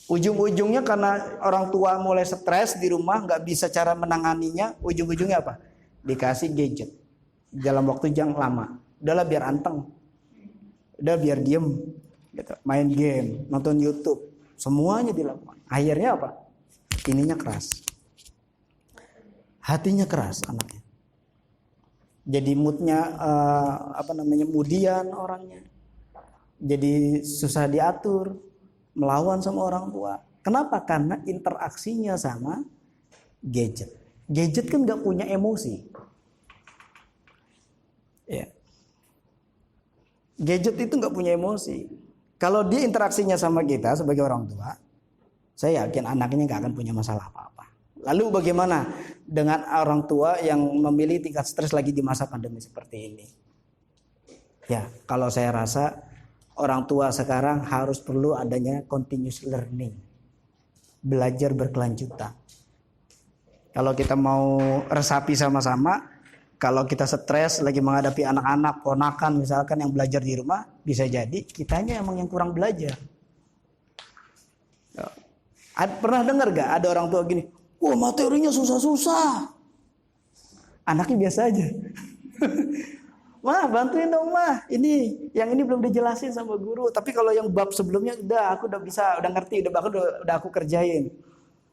Ujung-ujungnya karena orang tua mulai stres di rumah, nggak bisa cara menanganinya, ujung-ujungnya apa? Dikasih gadget dalam waktu yang lama. Udahlah biar anteng, udah biar diem, gitu. Main game, nonton YouTube, semuanya dilakukan. Akhirnya apa? Ininya keras, hatinya keras anaknya. Jadi moodnya mudian orangnya. Jadi susah diatur, melawan sama orang tua. Kenapa? Karena interaksinya sama gadget. Gadget kan nggak punya emosi. Ya. Gadget itu nggak punya emosi. Kalau dia interaksinya sama kita sebagai orang tua, saya yakin anaknya nggak akan punya masalah apa-apa. Lalu bagaimana dengan orang tua yang memilih tingkat stres lagi di masa pandemi seperti ini? Ya, kalau saya rasa orang tua sekarang harus perlu adanya continuous learning. Belajar berkelanjutan. Kalau kita mau resapi sama-sama, kalau kita stres lagi menghadapi anak-anak, ponakan misalkan yang belajar di rumah, bisa jadi kitanya emang yang kurang belajar. Pernah dengar gak ada orang tua gini, wah materinya susah-susah. Anaknya biasa aja. Mah bantuin dong mah, yang ini belum dijelasin sama guru. Tapi kalau yang bab sebelumnya aku udah bisa, udah ngerti, udah aku kerjain.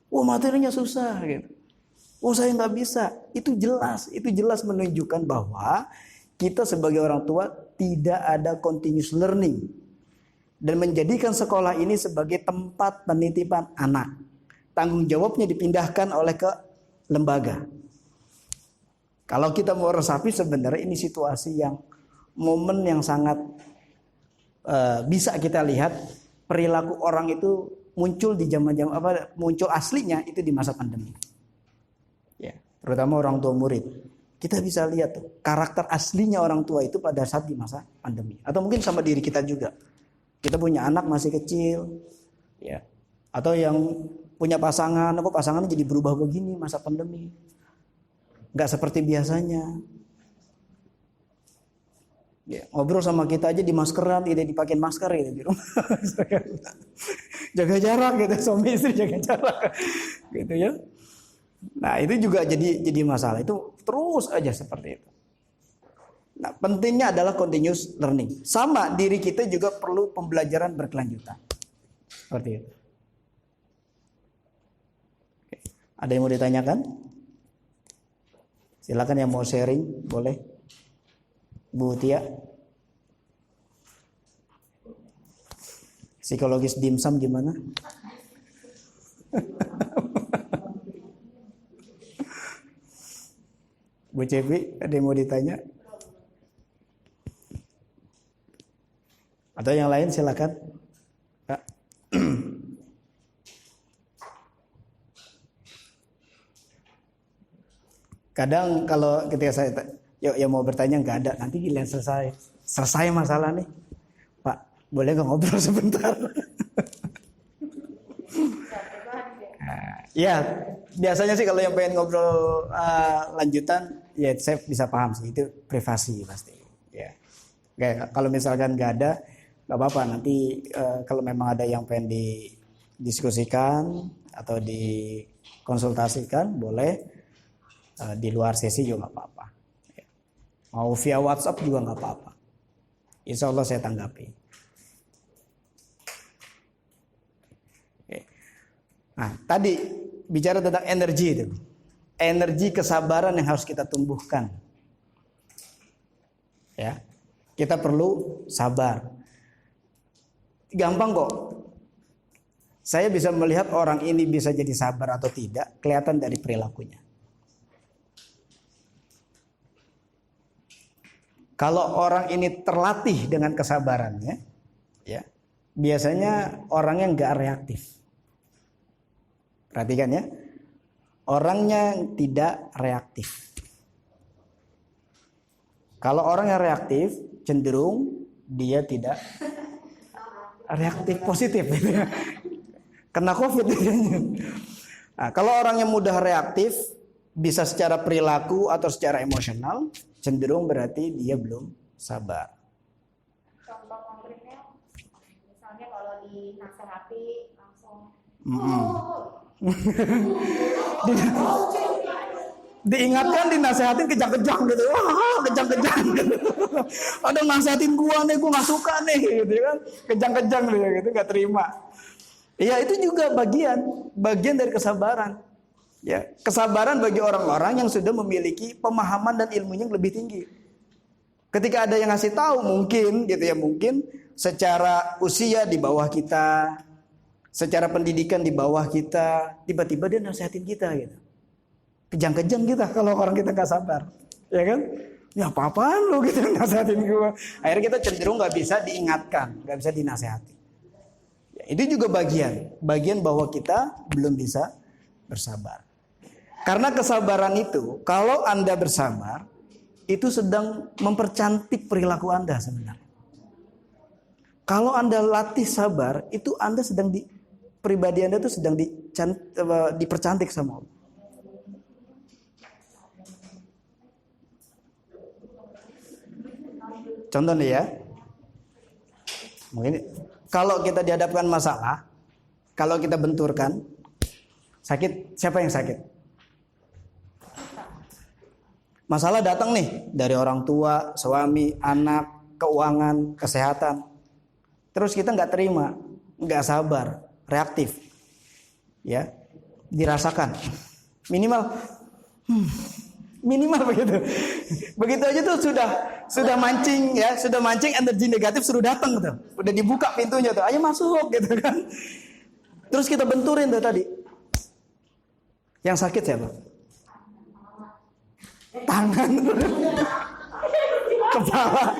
Wah materinya susah gitu. Oh saya nggak bisa. Itu jelas menunjukkan bahwa kita sebagai orang tua tidak ada continuous learning dan menjadikan sekolah ini sebagai tempat penitipan anak. Tanggung jawabnya dipindahkan oleh ke lembaga. Kalau kita mau resapi sebenarnya ini situasi yang momen yang sangat bisa kita lihat perilaku orang itu muncul di zaman-zaman muncul aslinya itu di masa pandemi. Ya, terutama orang tua murid. Kita bisa lihat tuh, karakter aslinya orang tua itu pada saat di masa pandemi. Atau mungkin sama diri kita juga. Kita punya anak masih kecil, ya. Atau yang punya pasangan, kok pasangannya jadi berubah begini masa pandemi. Nggak seperti biasanya. Ya, ngobrol sama kita aja di maskeran, tidak dipakai masker ya di rumah. Jaga jarak gitu, suami istri jaga jarak. Gitu ya. Nah itu juga jadi masalah. Itu terus aja seperti itu. Nah pentingnya adalah continuous learning. Sama diri kita juga perlu pembelajaran berkelanjutan. Seperti itu. Oke. Ada yang mau ditanyakan? Silakan yang mau sharing boleh. Bu Tia. Psikologis dimsum gimana? Bu Cepi, ada yang mau ditanya? Atau yang lain silakan. Kak. Kadang kalau ketika saya yang mau bertanya nggak ada, nanti giliran selesai masalah nih, Pak, boleh nggak ngobrol sebentar? Ya, Biasanya sih kalau yang pengen ngobrol lanjutan, ya saya bisa paham sih itu privasi pasti. Ya, kayak kalau misalkan nggak ada, nggak apa-apa. Nanti kalau memang ada yang pengen didiskusikan atau dikonsultasikan, boleh di luar sesi juga nggak apa-apa. Ya. Mau via WhatsApp juga nggak apa-apa. Insya Allah saya tanggapi. Oke. Nah, tadi bicara tentang energi itu. Energi kesabaran yang harus kita tumbuhkan. Ya. Kita perlu sabar. Gampang kok. Saya bisa melihat orang ini bisa jadi sabar atau tidak kelihatan dari perilakunya. Kalau orang ini terlatih dengan kesabarannya, ya, biasanya orangnya nggak reaktif. Perhatikan ya, orangnya tidak reaktif. Kalau orang yang reaktif, cenderung dia tidak reaktif positif. Kena COVID. Nah, kalau orang yang mudah reaktif, bisa secara perilaku atau secara emosional, cenderung berarti dia belum sabar. Contoh konkretnya, misalnya kalau dinasehati langsung Diingatkan, dinasehatin kejang-kejang gitu. Wah, kejang-kejang gitu. Ada nasehatin gua nih, gua nggak suka nih gitu kan. Kejang-kejang gitu, nggak terima. Ya itu juga bagian dari kesabaran. Ya, kesabaran bagi orang-orang yang sudah memiliki pemahaman dan ilmunya yang lebih tinggi. Ketika ada yang ngasih tahu mungkin gitu ya, mungkin secara usia di bawah kita, secara pendidikan di bawah kita, tiba-tiba dia nasihatin kita gitu. Kejang-kejang kita kalau orang kita nggak sabar, ya kan? Ya apa-apaan lu gitu nasihatin gua. Akhirnya kita cenderung nggak bisa diingatkan, nggak bisa dinasehati. Ya, itu juga bagian bahwa kita belum bisa bersabar. Karena kesabaran itu, kalau Anda bersabar, itu sedang mempercantik perilaku Anda sebenarnya. Kalau Anda latih sabar, itu Anda pribadi Anda itu sedang dipercantik sama Allah. Contoh nih ya, mungkin kalau kita dihadapkan masalah, kalau kita benturkan, sakit, siapa yang sakit? Masalah datang nih dari orang tua, suami, anak, keuangan, kesehatan. Terus kita nggak terima, nggak sabar, reaktif, ya, dirasakan. Minimal begitu. Begitu aja tuh sudah mancing ya, sudah mancing energi negatif suruh datang tuh. Udah dibuka pintunya tuh, ayo masuk gitu kan. Terus kita benturin tuh tadi. Yang sakit siapa? Tangan, kepala.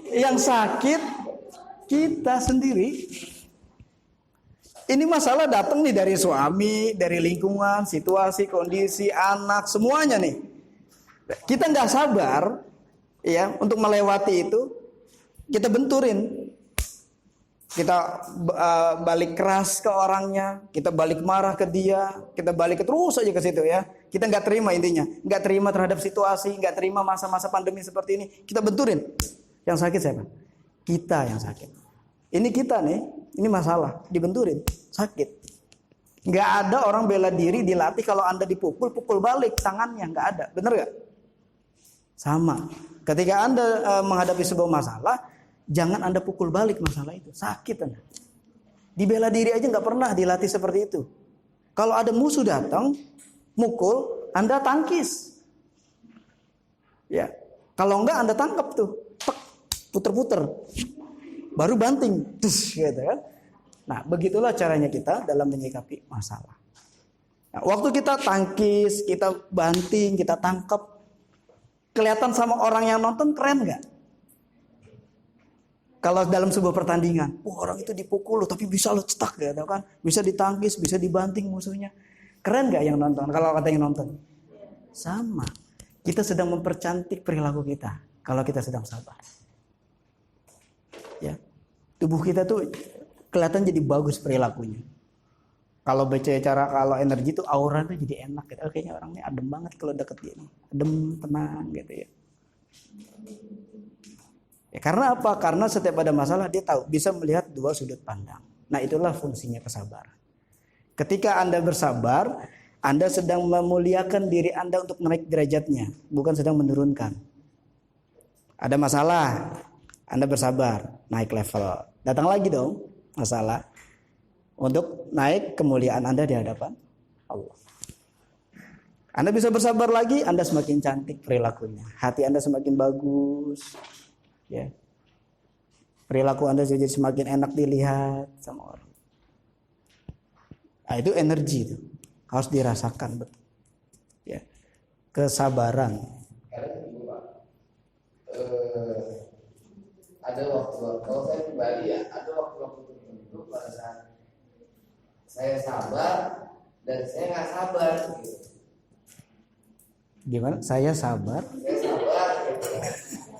Yang sakit kita sendiri. Ini masalah datang nih dari suami, dari lingkungan, situasi, kondisi, anak, semuanya nih. Kita nggak sabar, ya, untuk melewati itu, kita benturin. Kita balik keras ke orangnya, kita balik marah ke dia, kita balik terus aja ke situ ya. Kita nggak terima intinya, nggak terima terhadap situasi, nggak terima masa-masa pandemi seperti ini. Kita benturin. Yang sakit siapa? Kita yang sakit. Ini kita nih, ini masalah, dibenturin, sakit. Nggak ada orang bela diri dilatih kalau Anda dipukul, pukul balik tangannya, nggak ada, bener nggak? Sama. Ketika Anda menghadapi sebuah masalah, jangan Anda pukul balik masalah itu. Sakit Anda. Dibela diri aja nggak pernah dilatih seperti itu. Kalau ada musuh datang, mukul, Anda tangkis. Ya. Kalau enggak Anda tangkap tuh. Puter-puter. Baru banting. Gitu kan. Nah, begitulah caranya kita dalam menyikapi masalah. Nah, waktu kita tangkis, kita banting, kita tangkap, kelihatan sama orang yang nonton keren nggak? Kalau dalam sebuah pertandingan, orang itu dipukul tapi bisa lo cetak gitu kan, bisa ditangkis, bisa dibanting musuhnya, keren nggak yang nonton? Kalau kata yang nonton, sama. Kita sedang mempercantik perilaku kita kalau kita sedang sabar. Ya, tubuh kita tuh kelihatan jadi bagus perilakunya. Kalau bicara kalau energi tuh aura tuh jadi enak gitu. Kayaknya orangnya adem banget kalau deket dia nih. Adem, tenang gitu ya. Ya karena apa? Karena setiap ada masalah dia tahu bisa melihat dua sudut pandang. Nah, itulah fungsinya kesabaran. Ketika Anda bersabar, Anda sedang memuliakan diri Anda untuk naik derajatnya, bukan sedang menurunkan. Ada masalah, Anda bersabar, naik level. Datang lagi dong masalah. Untuk naik kemuliaan Anda di hadapan Allah. Anda bisa bersabar lagi, Anda semakin cantik perilakunya. Hati Anda semakin bagus. Ya. Perilaku Anda jadi semakin enak dilihat sama orang. Nah, itu energi itu. Harus dirasakan betul. Ya. Kesabaran. Ada waktu-waktu, kalau saya pribadi ya, ada waktu-waktu tertentu pada saat saya sabar dan saya nggak sabar gitu. Gimana? Saya sabar. Saya sabar gitu.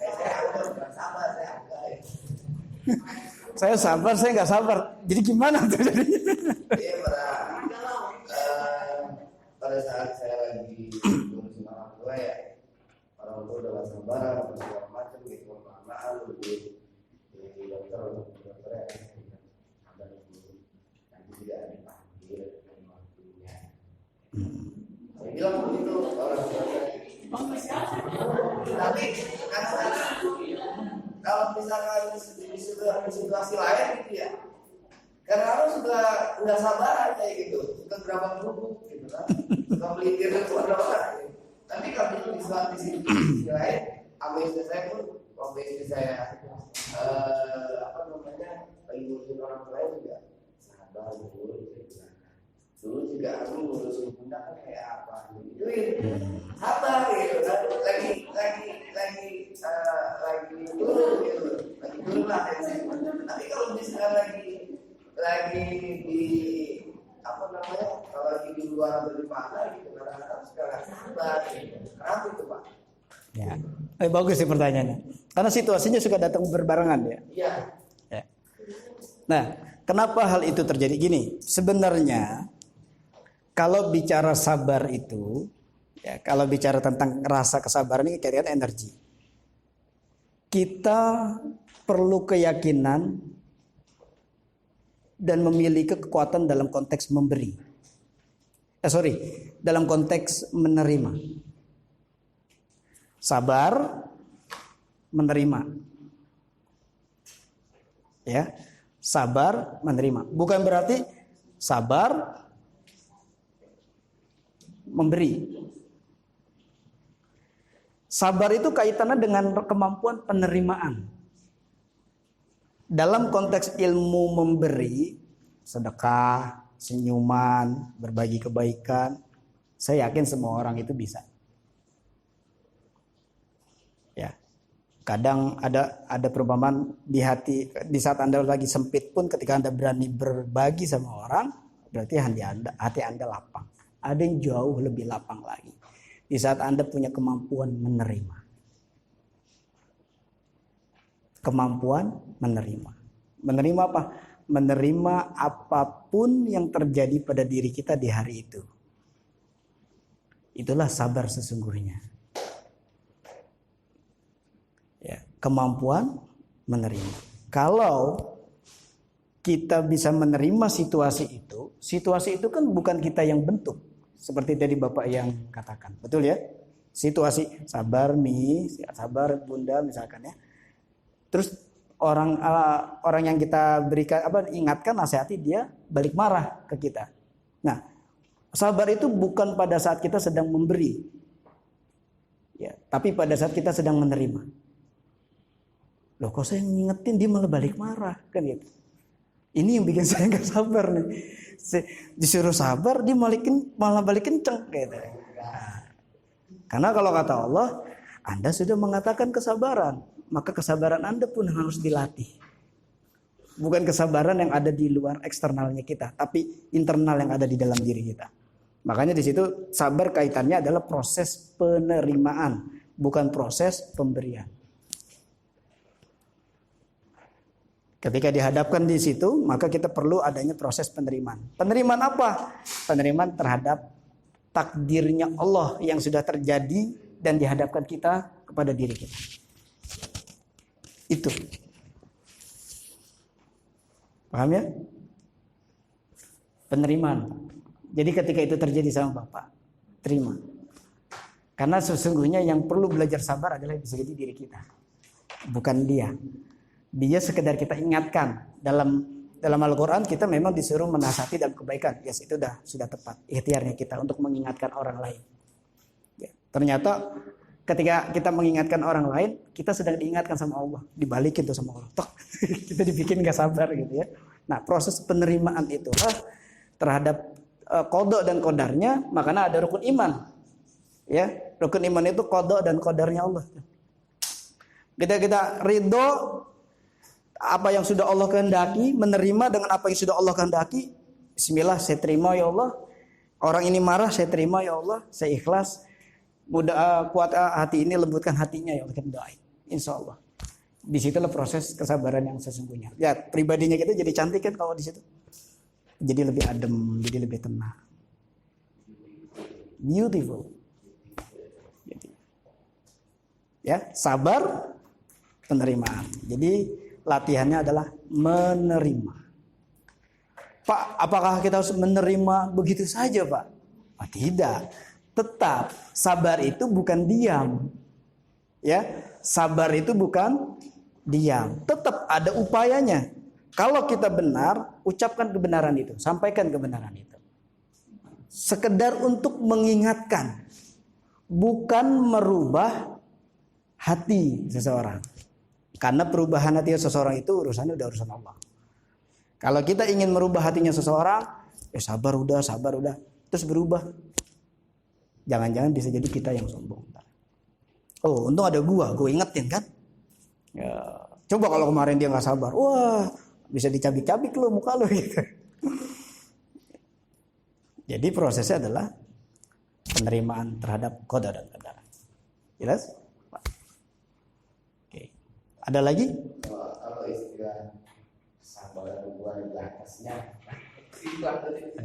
Saya bukan sabar, saya enggak. Saya sabar, saya nggak sabar. Jadi gimana tuh jadinya? Iya, pada saat saya lagi ngurusin orang tua ya, orang tua udah gak sabar, apa segala macam gitu, kelamaan di dokter ya, ada dulu, nanti tidak dipanggil waktunya. Saya bilang begitu orang tua saya. Tapi kadang-kadang kalau misalkan di situasi lain gitu ya, kadang-kadang suka nggak sabar kayak gitu, suka gerabak kerubuk gitu kan, suka melintir keluar orang. Tapi kalau di sisi lain, abis saya pun waktu istri saya lagi ngurusin orang lain juga sabar dulu. Dulu juga aku ngurusin bunda kan kayak apa, gituin sabar gitu kan, lagi turun gitu, lagi turun lah tensi. Tapi kalau misalnya lagi di kalau lagi di luar atau di mana gitu, kadang-kadang sekarang sabar gitu. Kenapa itu Pak? Ya, bagus sih pertanyaannya. Karena situasinya suka datang berbarengan ya. Iya. Ya. Nah, kenapa hal itu terjadi gini? Sebenarnya kalau bicara sabar itu, ya, kalau bicara tentang rasa kesabaran ini kaitan energi. Kita perlu keyakinan dan memiliki kekuatan dalam konteks memberi. Dalam konteks menerima. Sabar, menerima. Ya, sabar, menerima. Bukan berarti sabar, memberi. Sabar itu kaitannya dengan kemampuan penerimaan. Dalam konteks ilmu memberi, sedekah, senyuman, berbagi kebaikan, saya yakin semua orang itu bisa. Ya. Kadang ada perumpamaan di hati, di saat Anda lagi sempit pun ketika Anda berani berbagi sama orang, berarti hati Anda lapang. Ada yang jauh lebih lapang lagi. Di saat Anda punya kemampuan menerima. Kemampuan menerima. Menerima apa? Menerima apapun yang terjadi pada diri kita di hari itu. Itulah sabar sesungguhnya. Ya, kemampuan menerima. Kalau kita bisa menerima situasi itu kan bukan kita yang bentuk. Seperti tadi Bapak yang katakan. Betul ya? Situasi sabar Mi, sabar Bunda misalkan ya. Terus orang yang kita berikan ingatkan, nasihati, dia balik marah ke kita. Nah, sabar itu bukan pada saat kita sedang memberi. Ya, tapi pada saat kita sedang menerima. Loh, kok saya ngingetin dia malah balik marah kan gitu. Ini yang bikin saya nggak sabar nih. Disuruh sabar dia malah balik kenceng gitu. Nah, karena kalau kata Allah, Anda sudah mengatakan kesabaran, maka kesabaran Anda pun harus dilatih. Bukan kesabaran yang ada di luar eksternalnya kita, tapi internal yang ada di dalam diri kita. Makanya di situ sabar kaitannya adalah proses penerimaan, bukan proses pemberian. Ketika dihadapkan di situ, maka kita perlu adanya proses penerimaan. Penerimaan apa? Penerimaan terhadap takdirnya Allah yang sudah terjadi dan dihadapkan kita kepada diri kita. Itu. Paham ya? Penerimaan. Jadi ketika itu terjadi sama Bapak, terima. Karena sesungguhnya yang perlu belajar sabar adalah bisa jadi diri kita. Bukan dia. Dia sekedar kita ingatkan. Dalam Al-Quran kita memang disuruh menasihati dalam kebaikan. Yes, itu sudah tepat. Ikhtiarnya kita untuk mengingatkan orang lain. Ya, ternyata ketika kita mengingatkan orang lain, kita sedang diingatkan sama Allah. Dibalikin tuh sama Allah. Tok, kita dibikin gak sabar gitu ya. Nah, proses penerimaan itulah terhadap qada dan qadarnya, makanya ada rukun iman. Ya, rukun iman itu qada dan qadarnya Allah. Kita ridho apa yang sudah Allah kehendaki, menerima dengan apa yang sudah Allah kehendaki. Bismillah, saya terima ya Allah. Orang ini marah, saya terima ya Allah. Saya ikhlas. Mudah kuat hati ini, lembutkan hatinya ya Allah. Kita doain. Insya Allah. Disitulah proses kesabaran yang sesungguhnya. Ya, pribadinya kita jadi cantik kan kalau di situ. Jadi lebih adem, jadi lebih tenang. Beautiful. Ya, sabar, penerimaan. Jadi latihannya adalah menerima. Pak, apakah kita harus menerima begitu saja, Pak? Oh, tidak. Tetap sabar itu bukan diam. Ya, sabar itu bukan diam. Tetap ada upayanya. Kalau kita benar, ucapkan kebenaran itu, sampaikan kebenaran itu. Sekedar untuk mengingatkan, bukan merubah hati seseorang. Karena perubahan hati seseorang itu urusannya udah urusan Allah. Kalau kita ingin merubah hatinya seseorang, sabar udah, terus berubah. Jangan-jangan bisa jadi kita yang sombong. Oh, untung ada gue ingetin kan. Ya, coba kalau kemarin dia nggak sabar, wah bisa dicabik-cabik lo muka lo gitu. Jadi prosesnya adalah penerimaan terhadap qada dan qadar. Jelas? Ada lagi? Kalau istilah sabar bukan di atasnya.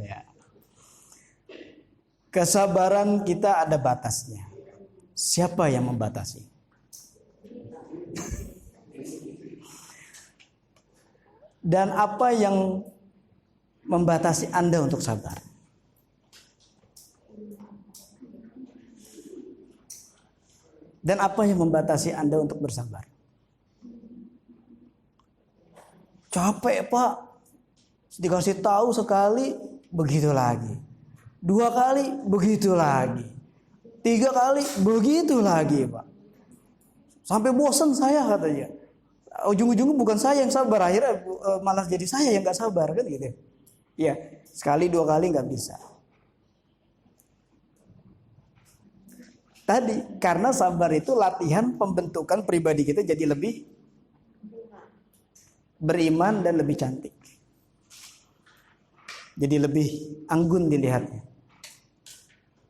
Ya. Kesabaran kita ada batasnya. Siapa yang membatasi? Dan apa yang membatasi Anda untuk sabar? Dan apa yang membatasi Anda untuk bersabar? Capek Pak, dikasih tahu sekali, begitu lagi. 2 kali, begitu lagi. 3 kali, begitu lagi Pak. Sampai bosan saya katanya. Ujung-ujungnya bukan saya yang sabar, akhirnya malah jadi saya yang gak sabar kan gitu. Ya, sekali 2 kali gak bisa. Tadi, karena sabar itu latihan pembentukan pribadi kita jadi lebih beriman dan lebih cantik. Jadi lebih anggun dilihatnya.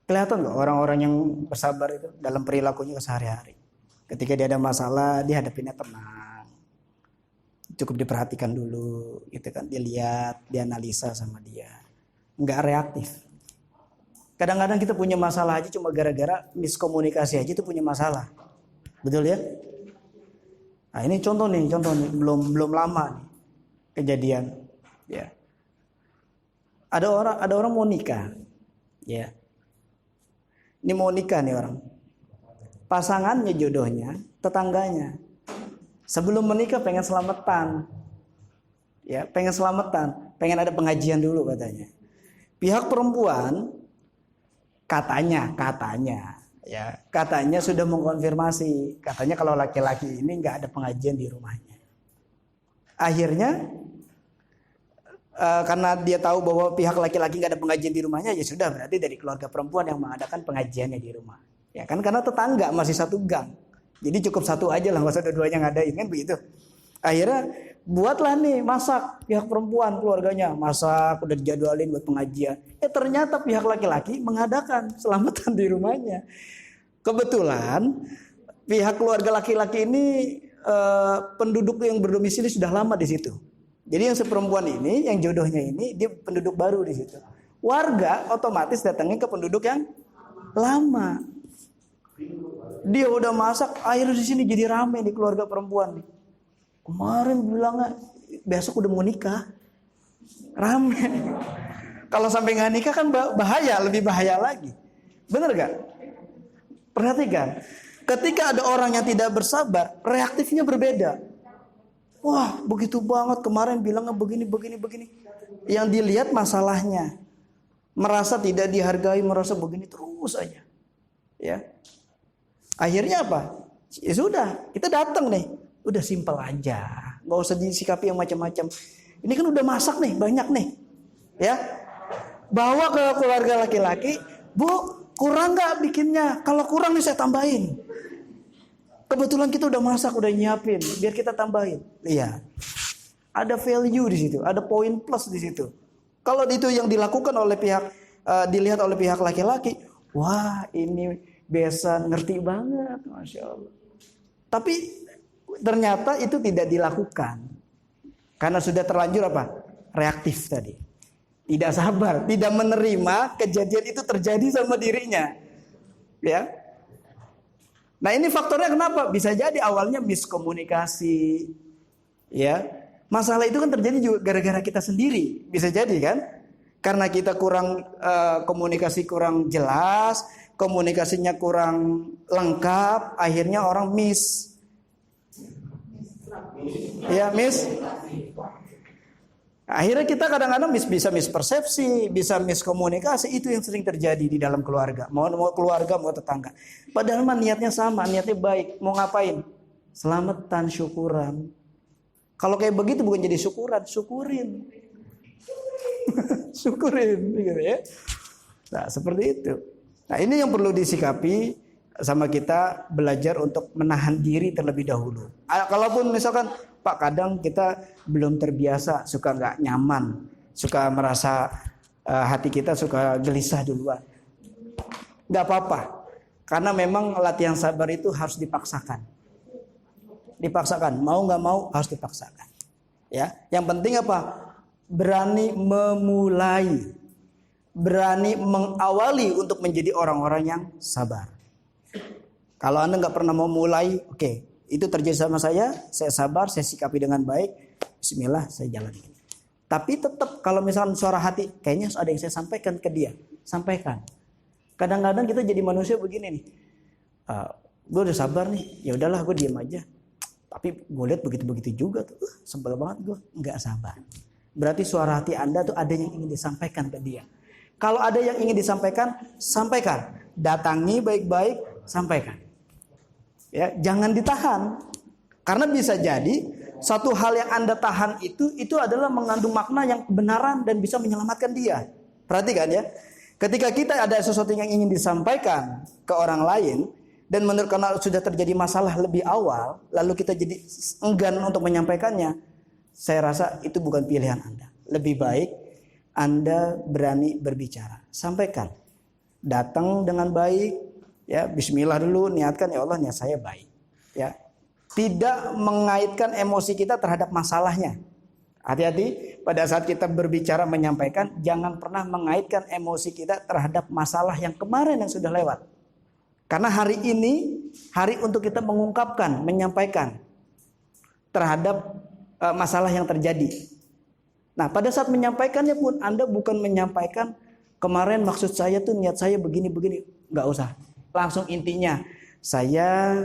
Kelihatan gak orang-orang yang bersabar itu dalam perilakunya sehari-hari. Ketika dia ada masalah, dia hadapinnya tenang. Cukup diperhatikan dulu, gitu kan. Dia lihat, dia analisa sama dia. Nggak reaktif. Kadang-kadang kita punya masalah aja cuma gara-gara miskomunikasi aja itu punya masalah. Betul ya? Nah, ini contoh nih, belum lama nih kejadian. Ya. Ada orang mau nikah. Ya. Ini mau nikah nih orang. Pasangannya, jodohnya, tetangganya. Sebelum menikah pengen selamatan. Ya, pengen selamatan, pengen ada pengajian dulu katanya. Pihak perempuan katanya sudah mengkonfirmasi, katanya kalau laki-laki ini nggak ada pengajian di rumahnya. Akhirnya karena dia tahu bahwa pihak laki-laki nggak ada pengajian di rumahnya, ya sudah berarti dari keluarga perempuan yang mengadakan pengajiannya di rumah. Ya kan, karena tetangga masih satu gang, jadi cukup satu aja lah, nggak usah dua-duanya ngadain kan begitu. Akhirnya buatlah nih masak pihak perempuan, keluarganya masak, udah dijadwalin buat pengajian. Ternyata pihak laki-laki mengadakan selamatan di rumahnya. Kebetulan pihak keluarga laki-laki ini penduduk yang berdomisili sudah lama di situ. Jadi yang seperempuan ini, yang jodohnya ini, dia penduduk baru di situ. Warga otomatis datangnya ke penduduk yang lama. Dia udah masak, air di sini jadi rame di keluarga perempuan. Kemarin bilangnya besok udah mau nikah, rame. Kalau sampai nggak nikah kan bahaya, lebih bahaya lagi. Bener gak? Perhatikan, ketika ada orang yang tidak bersabar, reaktifnya berbeda. Wah, begitu banget kemarin bilangnya begini. Yang dilihat masalahnya, merasa tidak dihargai, merasa begini terus aja. Ya, akhirnya apa? Ya sudah, kita datang nih, udah simpel aja, nggak usah disikapi yang macam-macam. Ini kan udah masak nih, banyak nih, ya. Bawa ke keluarga laki-laki, Bu, kurang nggak bikinnya? Kalau kurang nih saya tambahin. Kebetulan kita udah masak, udah nyiapin, biar kita tambahin. Iya, ada value di situ, ada poin plus di situ. Kalau itu yang dilakukan oleh pihak, dilihat oleh pihak laki-laki, wah ini biasa ngerti banget, masya Allah. Tapi ternyata itu tidak dilakukan karena sudah terlanjur apa? Reaktif tadi, tidak sabar, tidak menerima kejadian itu terjadi sama dirinya, ya. Nah ini faktornya kenapa? Bisa jadi awalnya miskomunikasi, ya. Masalah itu kan terjadi juga gara-gara kita sendiri, bisa jadi kan? Karena kita kurang komunikasi kurang jelas, komunikasinya kurang lengkap, akhirnya orang miss. Ya miss. Akhirnya kita kadang-kadang bisa mispersepsi, bisa miskomunikasi. Itu yang sering terjadi di dalam keluarga. Mau keluarga, mau tetangga. Padahal niatnya sama, niatnya baik. Mau ngapain? Selamatan, syukuran. Kalau kayak begitu bukan jadi syukuran, syukurin. Syukurin, gitu ya. Nah, seperti itu. Nah, ini yang perlu disikapi sama kita, belajar untuk menahan diri terlebih dahulu. Kalaupun misalkan Pak, kadang kita belum terbiasa, suka nggak nyaman, suka merasa hati kita suka gelisah duluan. Nggak apa-apa, karena memang latihan sabar itu harus dipaksakan. Dipaksakan, mau nggak mau harus dipaksakan. Ya, yang penting apa? Berani memulai, berani mengawali untuk menjadi orang-orang yang sabar. Kalau Anda nggak pernah mau mulai, oke. Itu terjadi sama saya sabar, saya sikapi dengan baik, bismillah saya jalani. Tapi tetap kalau misalkan suara hati, kayaknya ada yang saya sampaikan ke dia, sampaikan. Kadang-kadang kita jadi manusia begini nih, gue udah sabar nih, ya udahlah gue diam aja. Tapi gue lihat begitu-begitu juga tuh, sebel banget gue, nggak sabar. Berarti suara hati Anda tuh ada yang ingin disampaikan ke dia. Kalau ada yang ingin disampaikan, sampaikan. Datangi baik-baik, sampaikan. Ya, jangan ditahan. Karena bisa jadi satu hal yang Anda tahan itu adalah mengandung makna yang kebenaran dan bisa menyelamatkan dia. Perhatikan ya. Ketika kita ada sesuatu yang ingin disampaikan ke orang lain dan menurut karena sudah terjadi masalah lebih awal, lalu kita jadi enggan untuk menyampaikannya, saya rasa itu bukan pilihan Anda. Lebih baik Anda berani berbicara. Sampaikan. Datang dengan baik. Ya, bismillah dulu, niatkan ya Allah, niat saya baik. Ya. Tidak mengaitkan emosi kita terhadap masalahnya. Hati-hati pada saat kita berbicara menyampaikan, jangan pernah mengaitkan emosi kita terhadap masalah yang kemarin yang sudah lewat. Karena hari ini hari untuk kita mengungkapkan, menyampaikan terhadap masalah yang terjadi. Nah, pada saat menyampaikannya pun Anda bukan menyampaikan kemarin maksud saya tuh niat saya begini-begini, nggak usah. Langsung intinya,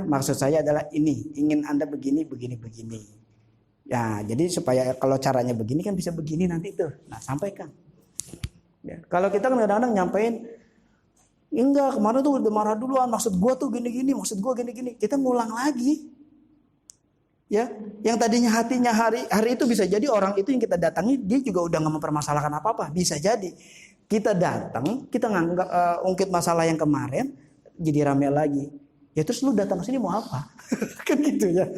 maksud saya adalah ini, ingin Anda begini. Ya, jadi supaya kalau caranya begini kan bisa begini nanti tuh. Nah, sampaikan. Ya, kalau kita kan kadang-kadang nyampein, enggak, kemarin tuh udah marah duluan, maksud gua tuh gini-gini, maksud gua gini-gini. Kita ngulang lagi. Ya, yang tadinya hatinya hari itu bisa jadi orang itu yang kita datangi dia juga udah nggak mempermasalahkan apa-apa, bisa jadi. Kita datang, kita nganggap ungkit masalah yang kemarin, jadi rame lagi. Ya terus lu datang ke sini mau apa? Kan gitu ya.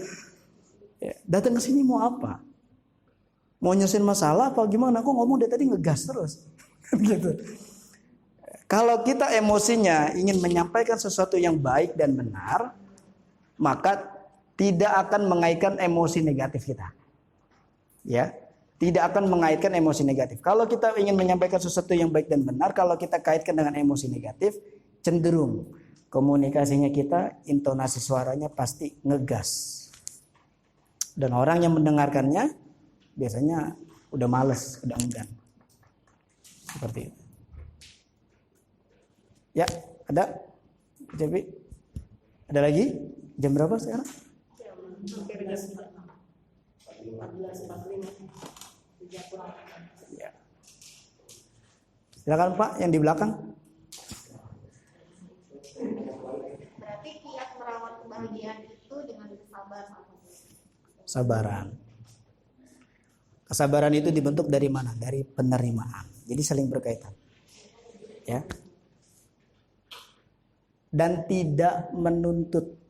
Datang ke sini mau apa? Mau nyelesain masalah apa gimana? Kok ngomong dari tadi ngegas terus. Gitu. Kalau kita emosinya ingin menyampaikan sesuatu yang baik dan benar, maka tidak akan mengaitkan emosi negatif kita. Ya, tidak akan mengaitkan emosi negatif. Kalau kita ingin menyampaikan sesuatu yang baik dan benar, kalau kita kaitkan dengan emosi negatif, cenderung komunikasinya kita, intonasi suaranya pasti ngegas. Dan orang yang mendengarkannya biasanya udah males, udah enggan. Seperti itu. Ya, ada? Jadi, ada lagi? Jam berapa sekarang? Ya. Silakan Pak, yang di belakang. Berarti kiat merawat kebahagiaan itu dengan kesabaran. Sabaran. Kesabaran itu dibentuk dari mana? Dari penerimaan. Jadi saling berkaitan. Ya. Dan tidak menuntut.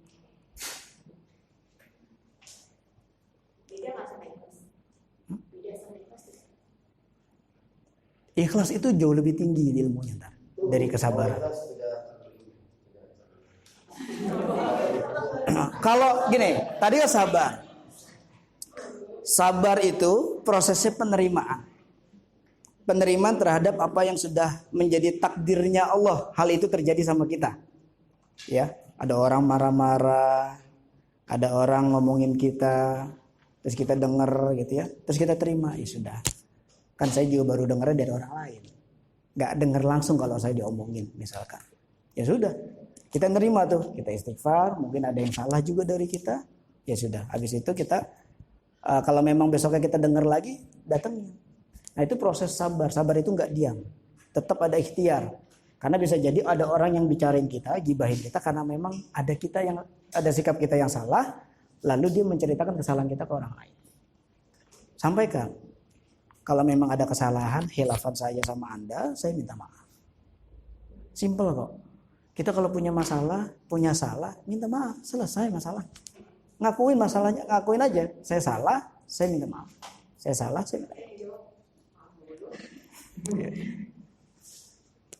Ikhlas itu jauh lebih tinggi ilmunya dari kesabaran. Kalau gini, tadi kan sabar. Sabar itu prosesnya penerimaan. Penerimaan terhadap apa yang sudah menjadi takdirnya Allah. Hal itu terjadi sama kita. Ya, ada orang marah-marah, ada orang ngomongin kita, terus kita denger gitu ya, terus kita terima, ya sudah. Kan saya juga baru dengarnya dari orang lain. Gak denger langsung kalau saya diomongin misalkan. Ya sudah, kita nerima tuh, kita istighfar, mungkin ada yang salah juga dari kita. Ya sudah, habis itu kita kalau memang besoknya kita dengar lagi, datangin. Nah itu proses sabar. Sabar itu gak diam, tetap ada ikhtiar. Karena bisa jadi ada orang yang bicarain kita, gibahin kita karena memang ada sikap kita yang salah, lalu dia menceritakan kesalahan kita ke orang lain. Sampaikan. Kalau memang ada kesalahan, khilafan saya sama Anda, saya minta maaf. Simple kok. Kita kalau punya masalah, punya salah, minta maaf, selesai masalah. Ngakuin masalahnya, ngakuin aja. Saya salah, saya minta maaf. Saya salah, saya minta maaf.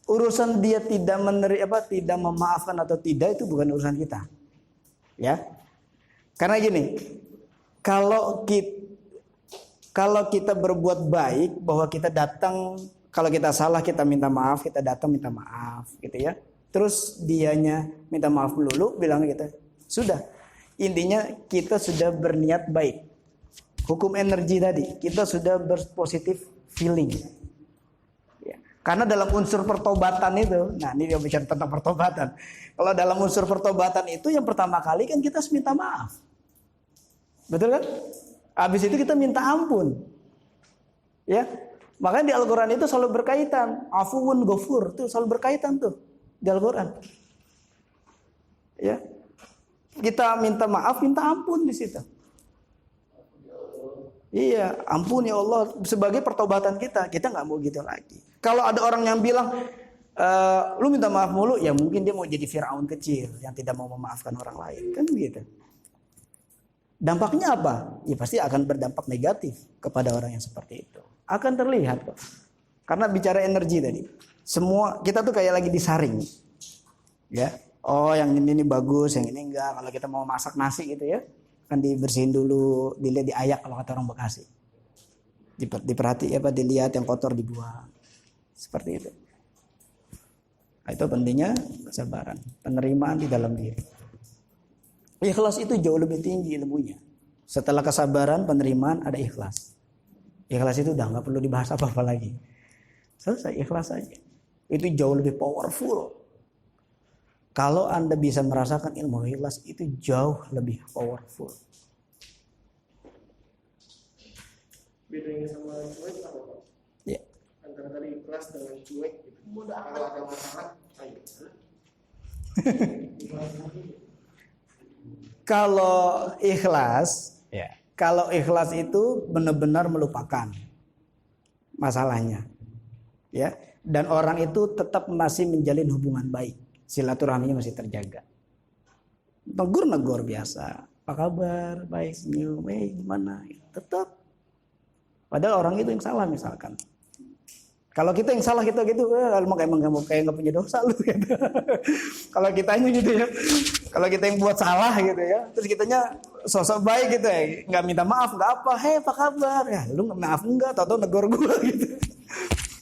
Urusan dia tidak tidak memaafkan atau tidak itu bukan urusan kita. Ya. Karena gini, kalau kita berbuat baik, bahwa kita datang, kalau kita salah kita minta maaf, kita datang minta maaf gitu ya. Terus dianya minta maaf melulu, bilang gitu. Sudah. Intinya kita sudah berniat baik. Hukum energi tadi, kita sudah berpositif feeling. Ya. Karena dalam unsur pertobatan itu, nah ini dia bicara tentang pertobatan. Kalau dalam unsur pertobatan itu yang pertama kali kan kita harus minta maaf. Betul kan? Habis itu kita minta ampun. Ya. Makanya di Al-Qur'an itu selalu berkaitan, afuwun ghafur itu selalu berkaitan tuh di Al-Qur'an. Ya. Kita minta maaf, minta ampun di situ. Iya, ampun ya Allah sebagai pertobatan kita. Kita nggak mau gitu lagi. Kalau ada orang yang bilang, lu minta maaf mulu, ya mungkin dia mau jadi Firaun kecil yang tidak mau memaafkan orang lain, kan begitu. Dampaknya apa? Ya pasti akan berdampak negatif kepada orang yang seperti itu. Akan terlihat kok. Karena bicara energi tadi. Semua kita tuh kayak lagi disaring. Ya. Oh, yang ini bagus, yang ini enggak. Kalau kita mau masak nasi gitu ya, kan dibersihin dulu, dilihat diayak kalau kata orang Bekasi. Dilihat yang kotor dibuang. Seperti itu. Nah, itu pentingnya kesabaran, penerimaan di dalam diri. Ikhlas itu jauh lebih tinggi ilmunya. Setelah kesabaran, penerimaan, ada ikhlas. Ikhlas itu udah nggak perlu dibahas apa-apa lagi. Selesai, ikhlas saja. Itu jauh lebih powerful. Kalau Anda bisa merasakan ilmu ikhlas, itu jauh lebih powerful. Bedanya sama cuek apa Pak? Ya. Antara tadi ikhlas dengan cuek gitu. Bodoh Kalau amat. ada masalah, ayo. Kalau ikhlas itu benar-benar melupakan masalahnya. Ya. Dan orang itu tetap masih menjalin hubungan baik. Silaturahminya masih terjaga. Negur biasa. Apa kabar? Baik, senyum. Gimana? Tetap. Padahal orang itu yang salah misalkan. Kalau kita yang salah kita gitu, emang kayak nggak punya dosa lu. Gitu. Kalau kitanya gitu ya. Kalau kita yang buat salah gitu ya. Terus kitanya sosok baik gitu ya, nggak minta maaf, nggak apa, hei apa kabar, ya lu nggak maaf enggak, tau negor gue gitu,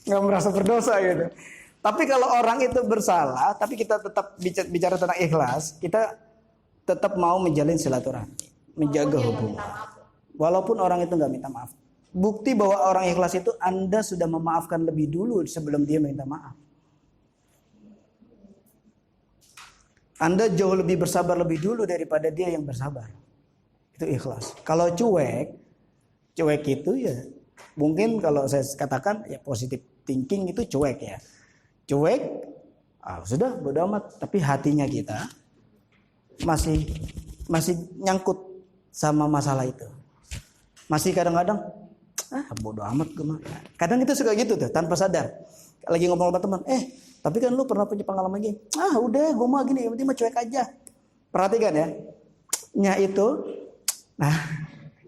nggak merasa berdosa gitu. Tapi kalau orang itu bersalah, tapi kita tetap bicara tentang ikhlas, kita tetap mau menjalin silaturahmi, menjaga hubungan, walaupun orang itu nggak minta maaf. Bukti bahwa orang ikhlas itu Anda sudah memaafkan lebih dulu sebelum dia minta maaf. Anda jauh lebih bersabar lebih dulu daripada dia yang bersabar. Itu ikhlas. Kalau cuek itu ya mungkin kalau saya katakan ya positive thinking itu cuek ya. Cuek, sudah bodo amat. Tapi hatinya kita masih nyangkut sama masalah itu. Masih kadang-kadang bodo amat gue mah. Kadang itu suka gitu tuh tanpa sadar. Lagi ngomong sama teman, tapi kan lu pernah punya pengalaman gini. Udah gue mah gini, yang penting mah cuek aja. Perhatikan ya. Nya itu,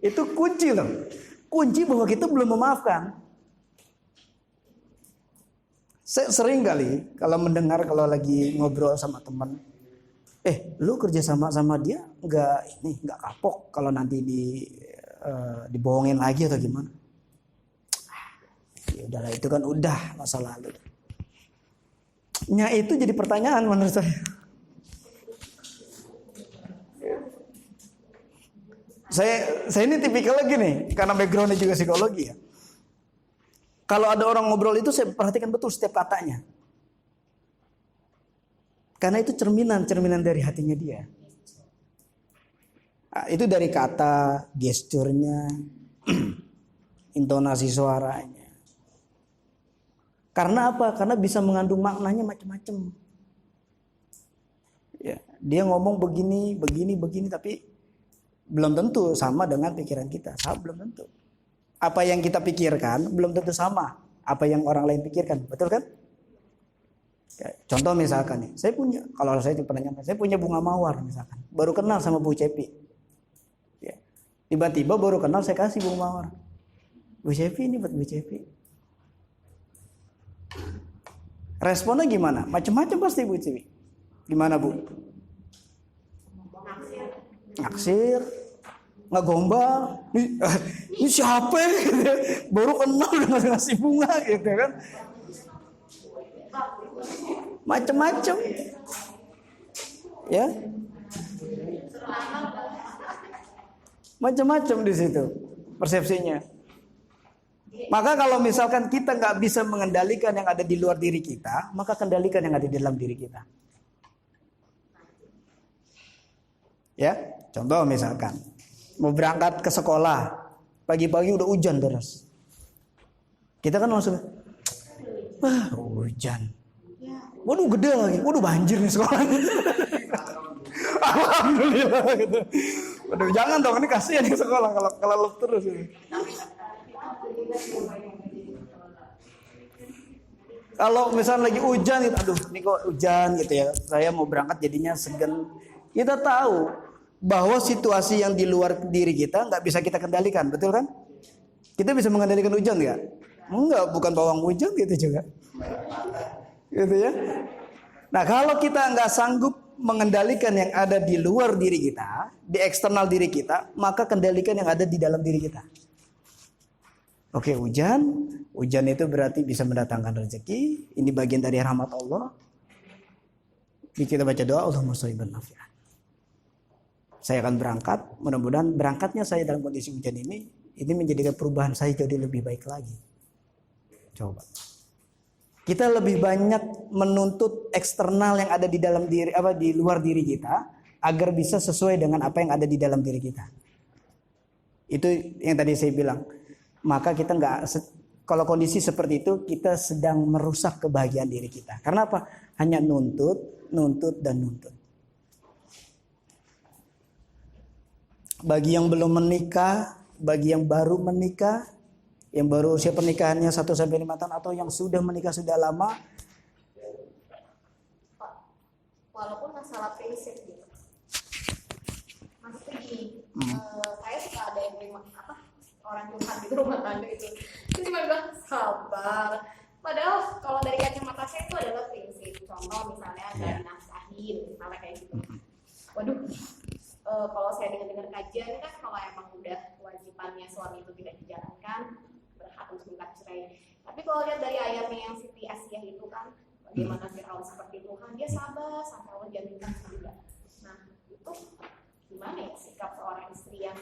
itu kunci loh. Kunci bahwa kita belum memaafkan. Saya sering kali kalau mendengar kalau lagi ngobrol sama teman, lu kerja sama dia nggak kapok kalau nanti dibohongin lagi atau gimana? Ya udahlah itu kan udah masa lalu. Nya itu jadi pertanyaan menurut saya. Saya ini tipikal lagi nih karena backgroundnya juga psikologi ya. Kalau ada orang ngobrol itu saya perhatikan betul setiap katanya. Karena itu cerminan dari hatinya dia. Itu dari kata, gesturnya, intonasi suaranya. Karena apa? Karena bisa mengandung maknanya macam-macam. Ya, dia ngomong begini, tapi belum tentu sama dengan pikiran kita. Belum tentu. Apa yang kita pikirkan belum tentu sama apa yang orang lain pikirkan, betul kan? Ya, contoh misalkan nih, saya punya bunga mawar misalkan, baru kenal sama Bu Cepi. Ya, tiba-tiba baru kenal saya kasih bunga mawar. Bu Cepi ini buat Bu Cepi. Responnya gimana? Macam-macam pasti Bu Cepi. Gimana Bu? Naksir, ngegombal. Ini siapa gitu. Baru kenal udah ngasih bunga gitu kan. Macam-macam. Ya. Macam-macam di situ persepsinya. Maka kalau misalkan kita nggak bisa mengendalikan yang ada di luar diri kita, maka kendalikan yang ada di dalam diri kita. Ya, contoh misalkan mau berangkat ke sekolah, pagi-pagi udah hujan deras. Kita kan langsung, hujan. Waduh gede lagi, waduh banjir nih sekolah. Alhamdulillah gitu. Waduh jangan dong, ini kasihan di sekolah kalau lep terus gitu. Kalau misalnya lagi hujan gitu, aduh ini kok hujan gitu ya, saya mau berangkat jadinya segan. Kita tahu bahwa situasi yang di luar diri kita nggak bisa kita kendalikan, betul kan? Kita bisa mengendalikan hujan nggak? Enggak, bukan pawang hujan gitu juga. Gitu ya. Nah kalau kita nggak sanggup mengendalikan yang ada di luar diri kita, di eksternal diri kita, maka kendalikan yang ada di dalam diri kita. Oke, hujan itu berarti bisa mendatangkan rezeki. Ini bagian dari rahmat Allah. Kita baca doa, Allahumma shayyiban nafi'an. Saya akan berangkat, mudah-mudahan berangkatnya saya dalam kondisi hujan ini menjadikan perubahan saya jadi lebih baik lagi. Coba. Kita lebih banyak menuntut eksternal yang ada di dalam diri, di luar diri kita, agar bisa sesuai dengan apa yang ada di dalam diri kita. Itu yang tadi saya bilang. Maka kita kalau kondisi seperti itu kita sedang merusak kebahagiaan diri kita. Karena apa? Hanya nuntut. Bagi yang belum menikah, bagi yang baru menikah, yang baru usia pernikahannya 1-5 tahun atau yang sudah menikah sudah lama, walaupun masalah prinsip gitu. Maksudnya gini, saya suka ada yang orang curhat di rumah tangga itu cuma bilang sabar. Padahal kalau dari kacamata saya itu adalah prinsip. Contoh misalnya dari nafsahin, misalnya kayak gitu. Waduh, kalau saya dengar kajian misalnya suami itu tidak dijalankan, berhak untuk minta cerai. Tapi kalau lihat dari ayatnya yang Siti Asiyah itu kan, bagaimana Firaun seperti Tuhan, dia sabar sampai Allah jaminkan juga. Nah, itu gimana ya sikap seorang istri yang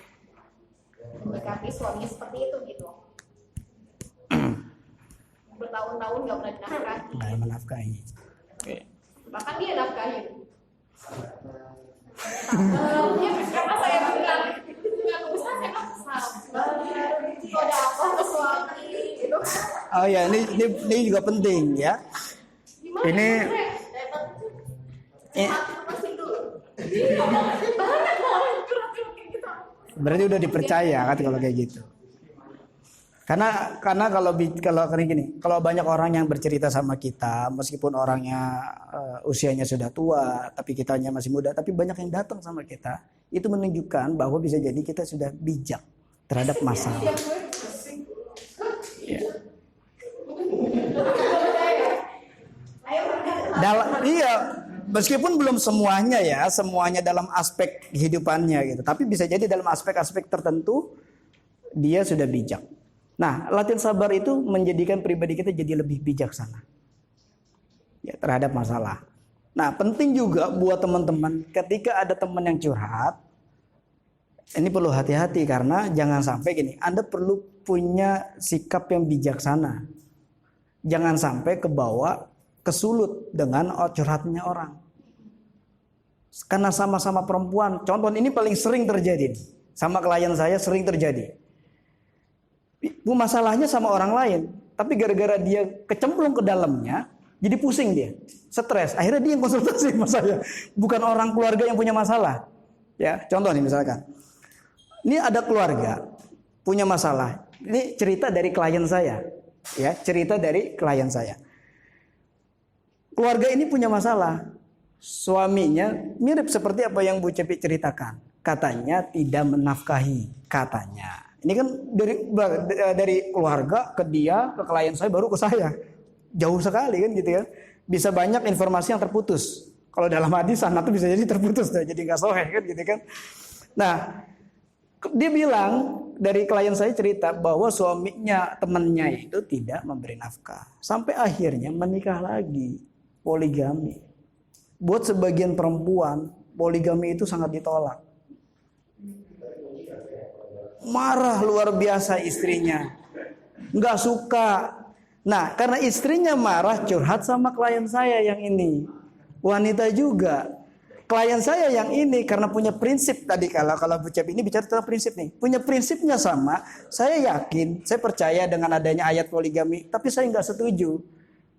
mendekati suaminya seperti itu gitu? Bertahun-tahun nggak pernah dinafkahi. Nggak menafkahi. Bahkan dia nafkahin. Ya, karena saya bilang Ustaz, saya kan sabar. Kalau ada apa ke suami gitu. Oh ya, ini juga penting ya. Gimana? Ini Masih dulu. Iya, banyak orang curhat-curhat kayak gitu. berarti udah dipercaya kan kalau kayak gitu. Karena kalau gini, kalau banyak orang yang bercerita sama kita, meskipun orangnya usianya sudah tua, tapi kitanya masih muda, tapi banyak yang datang sama kita, itu menunjukkan bahwa bisa jadi kita sudah bijak terhadap masalah. Ya. Iya, meskipun belum semuanya ya, semuanya dalam aspek kehidupannya gitu, tapi bisa jadi dalam aspek-aspek tertentu dia sudah bijak. Nah, latihan sabar itu menjadikan pribadi kita jadi lebih bijaksana ya, terhadap masalah. Nah, penting juga buat teman-teman ketika ada teman yang curhat, ini perlu hati-hati karena jangan sampai gini, Anda perlu punya sikap yang bijaksana. Jangan sampai kebawa kesulut dengan curhatnya orang. Karena sama-sama perempuan, contoh ini paling sering terjadi. Sama klien saya sering terjadi. Masalahnya sama orang lain, tapi gara-gara dia kecemplung ke dalamnya, jadi pusing dia, stres. Akhirnya dia yang konsultasi sama saya, bukan orang keluarga yang punya masalah. Ya, contoh nih misalkan, ini ada keluarga punya masalah. Ini cerita dari klien saya, ya, cerita dari klien saya. Keluarga ini punya masalah, suaminya mirip seperti apa yang Bu Cepi ceritakan. Katanya tidak menafkahi, katanya. Ini kan dari keluarga ke dia, ke klien saya, baru ke saya. Jauh sekali kan gitu ya. Bisa banyak informasi yang terputus. Kalau dalam hadis sana tuh bisa jadi terputus, jadi nggak sahih kan gitu kan. Nah, dia bilang dari klien saya cerita bahwa suaminya, temannya itu tidak memberi nafkah. Sampai akhirnya menikah lagi, poligami. Buat sebagian perempuan, poligami itu sangat ditolak. Marah luar biasa istrinya, nggak suka. Nah, karena istrinya marah, curhat sama klien saya yang ini, wanita juga. Klien saya yang ini karena punya prinsip tadi, kalau Bu Cep ini bicara tentang prinsip nih, punya prinsipnya sama. Saya yakin, saya percaya dengan adanya ayat poligami, tapi saya nggak setuju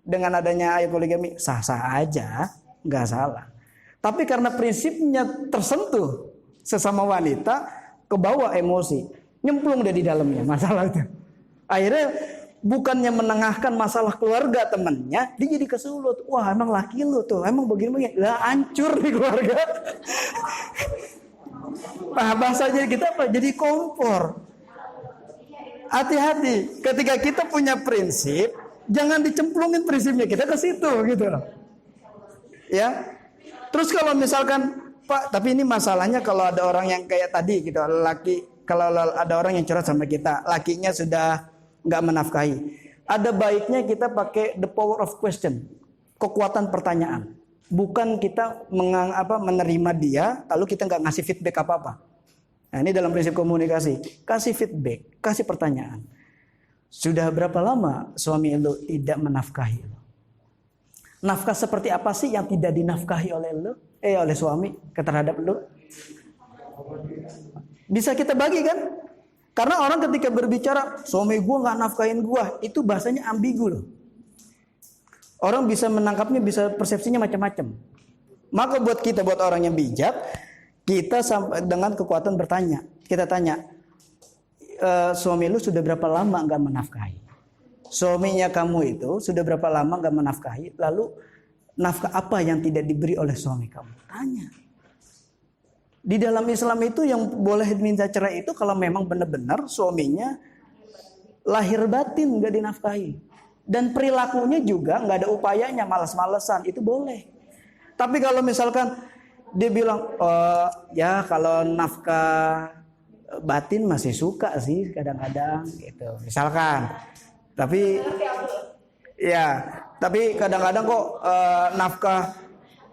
dengan adanya ayat poligami. Sah-sah aja, nggak salah. Tapi karena prinsipnya tersentuh sesama wanita, kebawa emosi, nyemplung dari dalamnya masalah itu. Akhirnya bukannya menengahkan masalah keluarga temannya, dia jadi kesulut. Wah, emang laki lu tuh, emang begini-begini. Lah hancur nih keluarga. Nah, bahasanya kita apa? Jadi kompor. Hati-hati, ketika kita punya prinsip, jangan dicemplungin prinsipnya kita ke situ gitu loh. Ya. Terus kalau misalkan Pak, tapi ini masalahnya kalau ada orang yang kayak tadi gitu, kalau ada orang yang curhat sama kita, lakinya sudah nggak menafkahi. Ada baiknya kita pakai the power of question, kekuatan pertanyaan. Bukan kita menerima dia, lalu kita nggak ngasih feedback apa-apa. Nah, ini dalam prinsip komunikasi, kasih feedback, kasih pertanyaan. Sudah berapa lama suami lu tidak menafkahi lu? Nafkah seperti apa sih yang tidak dinafkahi oleh lu? Oleh suami terhadap lu? Bisa kita bagi kan? Karena orang ketika berbicara suami gue nggak nafkahin gue, itu bahasanya ambigu loh. Orang bisa menangkapnya, bisa persepsinya macam-macam. Maka buat kita, buat orang yang bijak, kita dengan kekuatan bertanya. Kita tanya, suami lu sudah berapa lama nggak menafkahi? Suaminya kamu itu sudah berapa lama nggak menafkahi? Lalu nafkah apa yang tidak diberi oleh suami kamu? Tanya. Di dalam Islam itu yang boleh minta cerai itu kalau memang benar-benar suaminya lahir batin nggak dinafkahi. Dan perilakunya juga nggak ada upayanya, malas-malesan, itu boleh. Tapi kalau misalkan dia bilang, ya kalau nafkah batin masih suka sih kadang-kadang gitu. Misalkan. Tapi ya, tapi kadang-kadang kok nafkah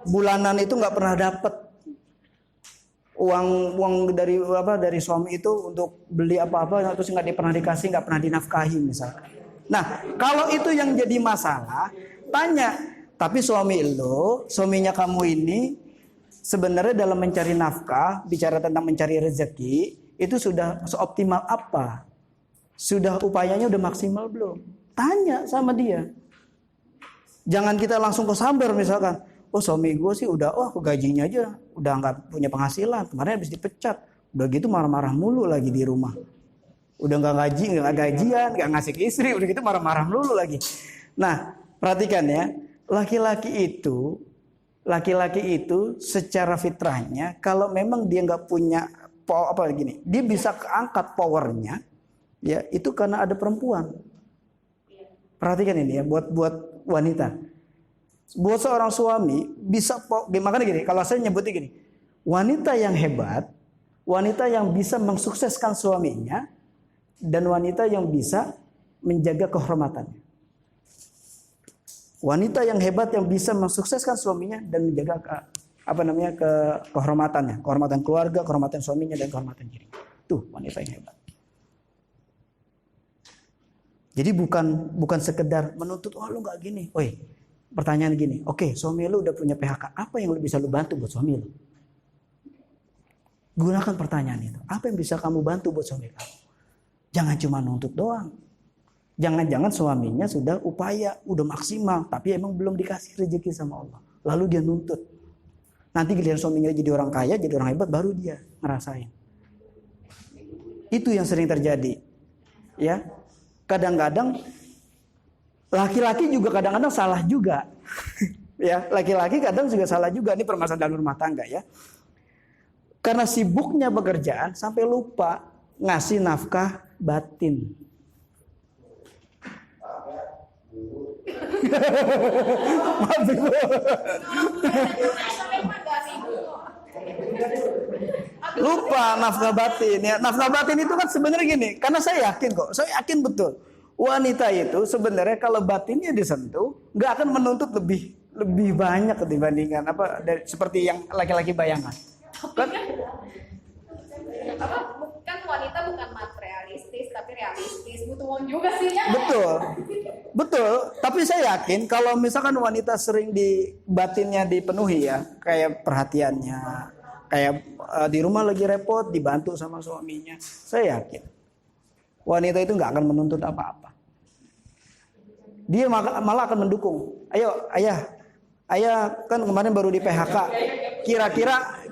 bulanan itu nggak pernah dapat. Uang dari suami itu untuk beli apa-apa terus nggak pernah dikasih, nggak pernah dinafkahi misalkan. Nah, kalau itu yang jadi masalah, tanya. Tapi suaminya kamu ini sebenarnya dalam mencari nafkah, bicara tentang mencari rezeki, itu sudah seoptimal apa? Sudah upayanya udah maksimal belum? Tanya sama dia. Jangan kita langsung kesambar misalkan. Oh suami gue sih udah, gajinya aja udah nggak punya penghasilan. Kemarin habis dipecat. Udah gitu marah-marah mulu lagi di rumah. Udah nggak gajian, nggak ngasih ke istri. Udah gitu marah-marah mulu lagi. Nah perhatikan ya. Laki-laki itu secara fitrahnya kalau memang dia nggak punya dia bisa keangkat powernya, ya itu karena ada perempuan. Perhatikan ini ya, buat wanita, buat seorang suami bisa makanya gini, kalau saya nyebutnya gini, wanita yang hebat, wanita yang bisa mensukseskan suaminya, dan wanita yang bisa menjaga kehormatannya. Wanita yang hebat yang bisa mensukseskan suaminya dan menjaga kehormatannya, kehormatan keluarga, kehormatan suaminya dan kehormatan dirinya. Tuh wanita yang hebat. Jadi bukan sekedar menuntut, lu nggak gini. Pertanyaan gini, oke, suami lu udah punya PHK, apa yang lu bisa lu bantu buat suami lu? Gunakan pertanyaan itu. Apa yang bisa kamu bantu buat suami kamu? Jangan cuma nuntut doang. Jangan-jangan suaminya sudah upaya, udah maksimal, tapi emang belum dikasih rezeki sama Allah. Lalu dia nuntut. Nanti giliran suaminya jadi orang kaya, jadi orang hebat, baru dia ngerasain. Itu yang sering terjadi. Ya, kadang-kadang laki-laki juga kadang-kadang salah juga. Ya, laki-laki kadang juga salah juga. Ini permasalahan dalam rumah tangga ya. Karena sibuknya pekerjaan sampai lupa ngasih nafkah batin. Maaf Ibu. Lupa nafkah batin ya. Nafkah batin itu kan sebenarnya gini, karena saya yakin betul. Wanita itu sebenarnya kalau batinnya disentuh, nggak akan menuntut lebih banyak dibandingkan seperti yang laki-laki bayangkan. Kan wanita bukan materialistis tapi realistis, butuh uang juga sih ya. Betul. Tapi saya yakin kalau misalkan wanita sering batinnya dipenuhi ya, kayak perhatiannya, kayak di rumah lagi repot dibantu sama suaminya, saya yakin wanita itu nggak akan menuntut apa-apa. Dia malah akan mendukung. Ayo ayah kan kemarin baru di PHK.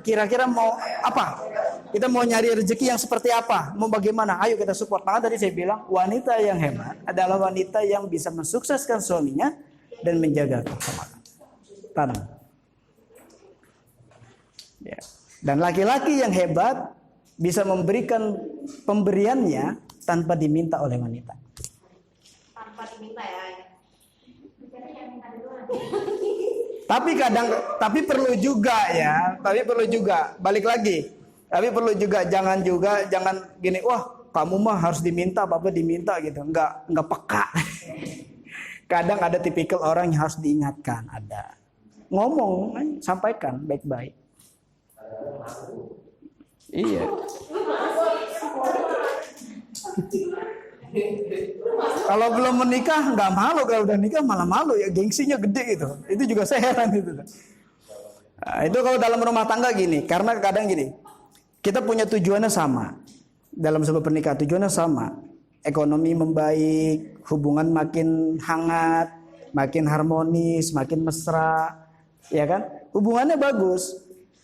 Kira-kira mau apa? Kita mau nyari rezeki yang seperti apa? Mau bagaimana? Ayo kita support. Maka tadi saya bilang wanita yang hebat adalah wanita yang bisa mensukseskan suaminya dan menjaga kehormatan. Tanam. Ya. Dan laki-laki yang hebat bisa memberikan pemberiannya tanpa diminta oleh wanita. Tanpa diminta ya. Tapi perlu juga balik lagi. Tapi perlu juga jangan gini, wah kamu mah harus diminta, apa diminta gitu. Enggak peka. Kadang ada tipikal orang yang harus diingatkan, ada. Ngomong, sampaikan baik-baik. Iya. Kalau belum menikah nggak malu, kalau udah nikah malah malu ya, gengsinya gede gitu. Itu juga saya heran itu. Nah, itu kalau dalam rumah tangga gini, karena kadang gini, kita punya tujuannya sama dalam sebuah pernikahan, tujuannya sama, ekonomi membaik, hubungan makin hangat, makin harmonis, makin mesra, ya kan? Hubungannya bagus,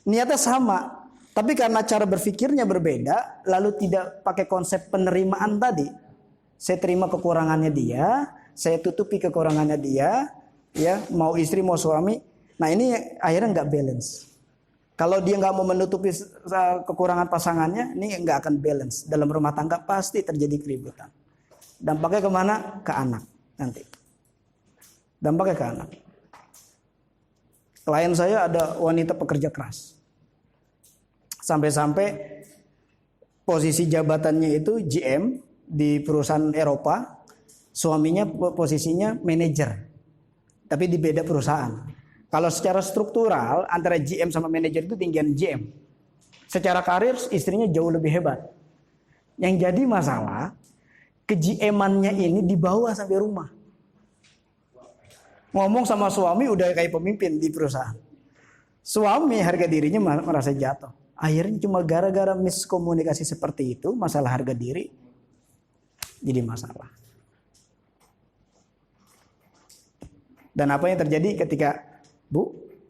niatnya sama, tapi karena cara berpikirnya berbeda, lalu tidak pakai konsep penerimaan tadi. Saya terima kekurangannya dia, saya tutupi kekurangannya dia, ya mau istri mau suami. Nah ini akhirnya nggak balance. Kalau dia nggak mau menutupi kekurangan pasangannya, ini nggak akan balance. Dalam rumah tangga pasti terjadi keributan. Dampaknya kemana? Ke anak nanti. Dampaknya ke anak. Klien saya ada wanita pekerja keras. Sampai-sampai posisi jabatannya itu GM di perusahaan Eropa, suaminya posisinya manajer, tapi di beda perusahaan. Kalau secara struktural antara GM sama manajer itu tinggian GM. Secara karir istrinya jauh lebih hebat. Yang jadi masalah, ke-GM-annya ini dibawa sampai rumah. Ngomong sama suami udah kayak pemimpin di perusahaan. Suami harga dirinya merasa jatuh. Akhirnya cuma gara-gara miskomunikasi seperti itu, masalah harga diri jadi masalah. Dan apa yang terjadi ketika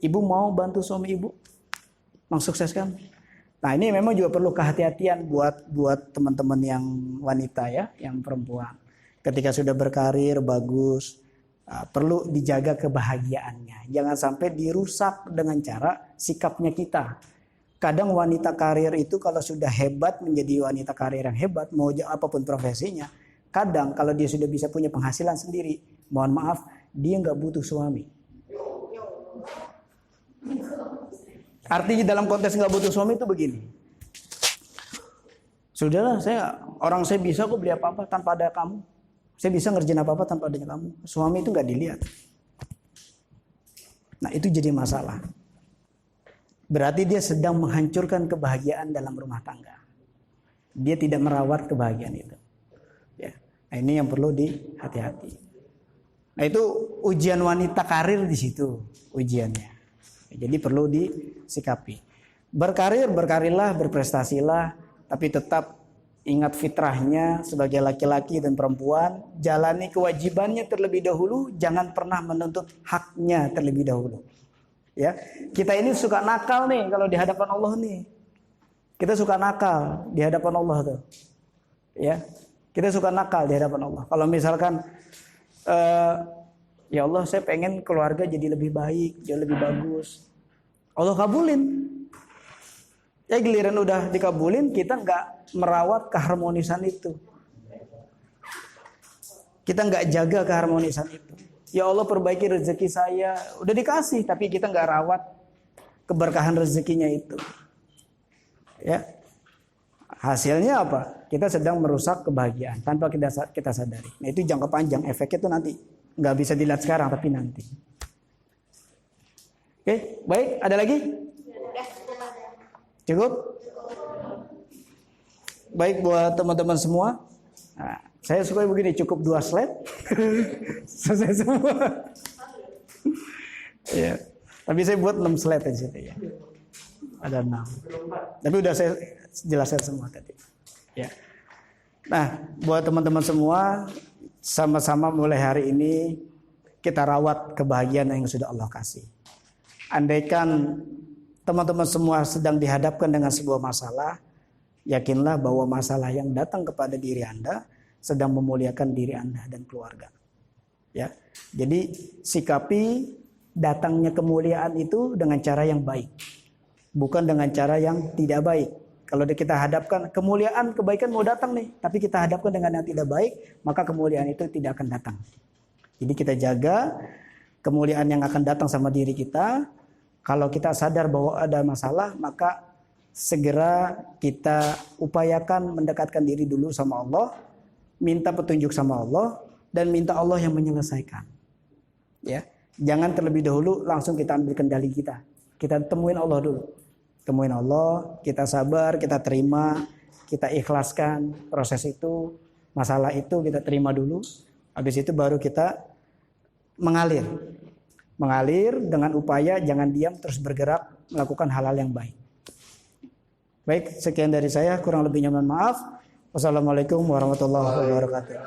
ibu mau bantu suami ibu mensukseskan? Nah, ini memang juga perlu kehati-hatian buat teman-teman yang wanita ya, yang perempuan. Ketika sudah berkarir bagus, perlu dijaga kebahagiaannya. Jangan sampai dirusak dengan cara sikapnya kita. Kadang wanita karir itu kalau sudah hebat, menjadi wanita karir yang hebat, mau apapun profesinya, kadang kalau dia sudah bisa punya penghasilan sendiri, mohon maaf, dia nggak butuh suami. Artinya dalam konteks nggak butuh suami itu begini. Sudahlah, orang saya bisa kok beli apa-apa tanpa ada kamu. Saya bisa ngerjain apa-apa tanpa adanya kamu. Suami itu nggak dilihat. Nah, itu jadi masalah. Berarti dia sedang menghancurkan kebahagiaan dalam rumah tangga. Dia tidak merawat kebahagiaan itu. Ya. Nah, ini yang perlu hati-hati. Nah, itu ujian wanita karir di situ ujiannya. Jadi perlu disikapi. Berkarirlah, berprestasilah, tapi tetap ingat fitrahnya sebagai laki-laki dan perempuan, jalani kewajibannya terlebih dahulu, jangan pernah menuntut haknya terlebih dahulu. Ya, kita ini suka nakal nih kalau di hadapan Allah nih. Kita suka nakal di hadapan Allah tuh. Ya, kita suka nakal di hadapan Allah. Kalau misalkan ya Allah, saya pengen keluarga jadi lebih baik, jadi lebih bagus. Allah kabulin. Ya giliran udah dikabulin, kita nggak merawat keharmonisan itu. Kita nggak jaga keharmonisan itu. Ya Allah, perbaiki rezeki saya. Udah dikasih, tapi kita nggak rawat keberkahan rezekinya itu. Ya, hasilnya apa? Kita sedang merusak kebahagiaan tanpa kita sadari. Nah, itu jangka panjang, efeknya itu nanti nggak bisa dilihat sekarang, tapi nanti. Oke, baik. Ada lagi? Cukup? Baik buat teman-teman semua. Nah, saya suka begini, cukup 2 slide. Selesai semua. Ya. Tapi saya buat 6 slide di situ ya. Ada 6. Tapi udah saya jelaskan semua tadi. Ya. Nah, buat teman-teman semua, sama-sama mulai hari ini kita rawat kebahagiaan yang sudah Allah kasih. Andaikan teman-teman semua sedang dihadapkan dengan sebuah masalah, yakinlah bahwa masalah yang datang kepada diri Anda sedang memuliakan diri Anda dan keluarga. Ya. Jadi sikapi datangnya kemuliaan itu dengan cara yang baik, bukan dengan cara yang tidak baik. Kalau kita hadapkan kemuliaan, kebaikan mau datang nih, tapi kita hadapkan dengan yang tidak baik, maka kemuliaan itu tidak akan datang. Jadi kita jaga kemuliaan yang akan datang sama diri kita. Kalau kita sadar bahwa ada masalah, maka segera kita upayakan mendekatkan diri dulu sama Allah, minta petunjuk sama Allah, dan minta Allah yang menyelesaikan. Ya, jangan terlebih dahulu langsung kita ambil kendali kita. Kita temuin Allah dulu. Temuin Allah, kita sabar, kita terima, kita ikhlaskan proses itu, masalah itu kita terima dulu. Habis itu baru kita mengalir. Mengalir dengan upaya jangan diam, terus bergerak melakukan hal-hal yang baik. Baik, sekian dari saya, kurang lebihnya mohon maaf. Wassalamualaikum warahmatullahi wabarakatuh.